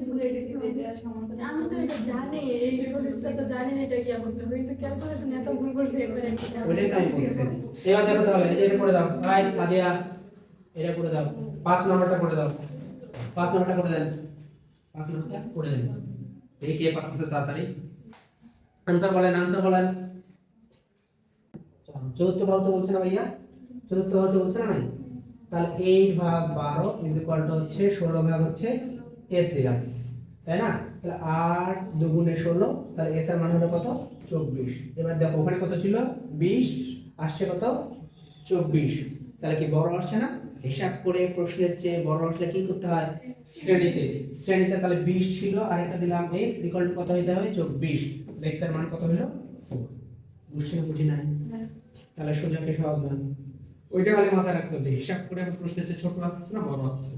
ভুলে গেছি যে সমান্তরাল আমি তো এটা জানি এই প্রসেসটা তো জানি যে এটা কি করতে হবে কিন্তু ক্যালকুলেশন এত ভুল করছে একবারে ওইটাই তো আমি বলছি এবার দেখো তাহলে এই যে এটা করে দাও ভাই সাদিয়া এটা করে দাও 5 নম্বরটা করে দাও 5 নম্বরটা করে দেন 5 নম্বরটা করে দেন এই কে পারতেছে তাড়াতাড়ি आंसर বলেন চতুর্থ বাহু তো বলছে না ভাইয়া চতুর্থ বাহু তো বলছে না নাই তাহলে 8 ভাগ 12 ইজ ইকুয়াল টু হচ্ছে 16 ভাগ হচ্ছে s দিলাম তাই না তাহলে 8 দুগুণে 16 তাহলে s এর মান হলো কত 24 এবার দেখো ওখানে কত ছিল 20 আসছে কত 24 তাহলে কি বড় আসছে না হিসাব করে প্রশ্নের চেয়ে বড় আসলে কি করতে হয় শ্রেণীতে তাহলে 20 ছিল আর একটা দিলাম x ইকুয়াল টু কত হইতে হবে 24 তাহলে x এর মান কত হলো 4 বুঝছেন বুঝি নাই তাহলে সোজাকে সহজ মান ওইটা হলে মাথায় রাখতে হবে হিসাব করে এখন প্রশ্নের চেয়ে ছোট আসছে না বড় আসছে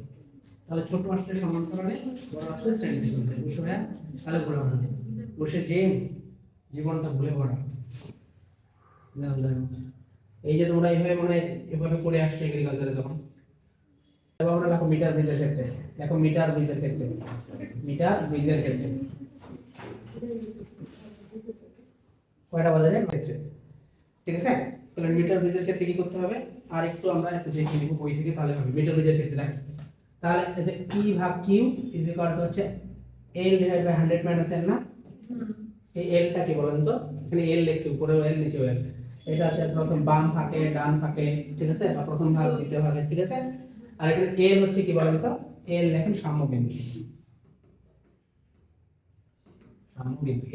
তাহলে ছোট আসলে সমান্তরালে বড় আসলে শ্রেণীতে চলবে বুঝছো ভাইয়া তাহলে ভুল হবে না বসে যে জীবনটা ভুলে ভরা এই যে তোমরা এইভাবে মনে এভাবে করে আসছো এগ্রিকালচারে তখন এবার আমরা দেখো মিটার ব্রিজের ক্ষেত্রে কয়টা বাজারের ক্ষেত্রে ঠিক আছে তাহলে মিটার ব্রিজের ক্ষেত্রে কি করতে হবে আর একটু আমরা একটু দেখে নিব বই থেকে তাহলে হবে মিটার ব্রিজের ক্ষেত্রে দেখো তাহলে এই যে P ভাগ Q ইজ ইকুয়াল টু হচ্ছে L divide by 100 minus L না এই L টা কি বলেন তো এখানে L লিখছি উপরেও L নিচেও L এটা হচ্ছে প্রথম বাম থাকে ডান থাকে ঠিক আছে বা প্রথম ভাগ দ্বিতীয় ভাগে ঠিক আছে আর এখানে L হচ্ছে কি বলেন তো L লেখেন সাম্যবিন্দু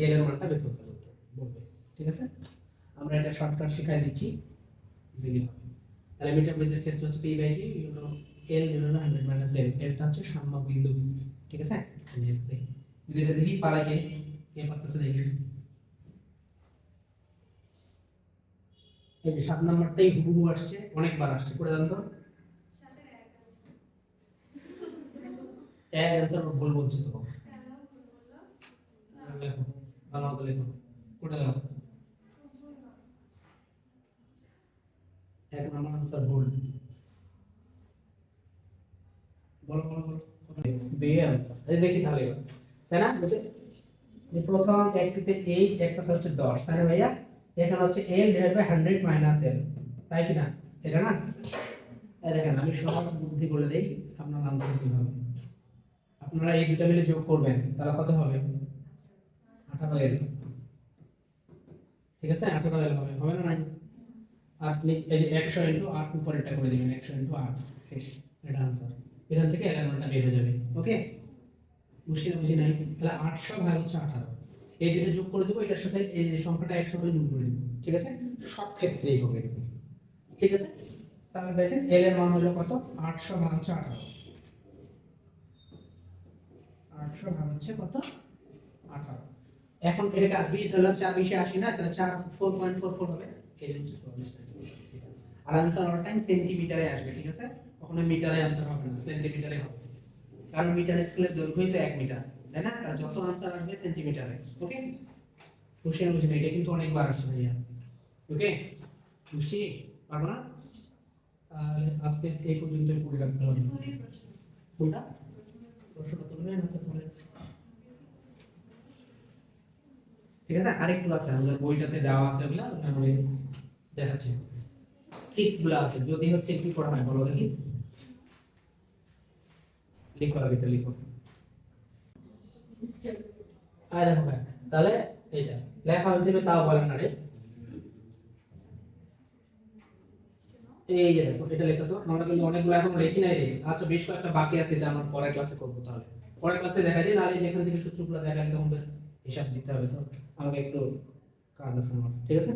L এর মানটা বের করতে বলবে ঠিক আছে আমরা এটা শর্টকাট শিখাই দিচ্ছি ইজিলি হবে তাহলে মিটার ব্রিজের ক্ষেত্রে হচ্ছে P বাই Q হলো L হলো 100 মাইনাস L এটা হচ্ছে সাম্যবিন্দু ঠিক আছে যদি এটা দেখি পারা কে পারতেছে দেখি এই যে 7 নাম্বারটাই হুবহু আসছে অনেকবার আসছে করে দেন তো এক অ্যানসার ভুল বলছে তো লেখো ভালো মতো লেখো করে দাও এক নাম্বার অ্যানসার ভুল বলো বি অ্যানসার এই দেখি তাহলে তাই না বুঝে যে প্রথম একটিতে 8 একটা হচ্ছে 10 তাই না ভাইয়া এখানে হচ্ছে L divide by 100 minus L তাই কি না এটা না এই দেখেন আমি সহজ বুদ্ধি বলে দেই আপনারা আনসার কি হবে আপনারা এই দুটো মিলে যোগ করবেন তাহলে কত হবে 18 L ঠিক আছে 18 L হবে না নাই আর নিচে এই 100 ইনটু 8 উপরেরটা করে দিবেন 100 ইনটু 8 শেষ এটা आंसर এখান থেকে L এর মানটা বের হয়ে যাবে ওকে বুঝি নাই তাহলে 800 ভাগ হচ্ছে 18 এই দুটো যোগ করে দেব এটার সাথে এই সংখ্যাটা 100 করে যোগ করে দেব ঠিক আছে সব ক্ষেত্রেই হবে ঠিক আছে তাহলে দেখেন L এর মান হলো কত 800 ভাগ হচ্ছে 18 800 ভাগ হচ্ছে কত 18 এখন এটাকে 20 ধরলাম 4 20 এ 80 না তাহলে 4.44 হবে এই হচ্ছে আর आंसर অল টাইম সেন্টিমিটারে আসবে ঠিক আছে কখনো মিটারে आंसर হবে না, সেন্টিমিটারে হবে। কারণ মিটার স্কেলের দৈর্ঘ্যই তো 1 মিটার, তাই না? তার যত आंसर আসবে সেন্টিমিটারে। ওকে? কোশ্চেন বুঝবে, এটা কিন্তু অনেকবার আসছে ভাইয়া। ওকে? বুঝছি? পারবো না? তাহলে আজকে এই পর্যন্তই পড়ে রাখতে হবে। তুমি প্রশ্ন কোনটা? প্রশ্নটা তুলবে না তো পরে। ঠিক আছে, আরেকটু আছে আমাদের বইটাতে দেওয়া আছে ওগুলা, আমি দেখাচ্ছি। ট্রিক্স গুলো আছে, যদি হচ্ছে কি করা হয় বলো দেখি। লিখো আগে, লিখো। আয় দেখো ভাই, তাহলে এইটা লেখা হয়েছে তাও বলেন না রে। এই যে দেখো, এটা লেখা তো আমরা কিন্তু অনেকগুলো এখন লিখি নাই রে। আচ্ছা, বেশ কয়েকটা বাকি আছে, এটা আমরা পরের ক্লাসে করব। তাহলে পরের ক্লাসে দেখা দিই, নাহলে এখান থেকে সূত্রগুলো দেখালে তখন হিসাব দিতে হবে, তো আমাকে একটু কাজ আছে আমার। ঠিক আছে।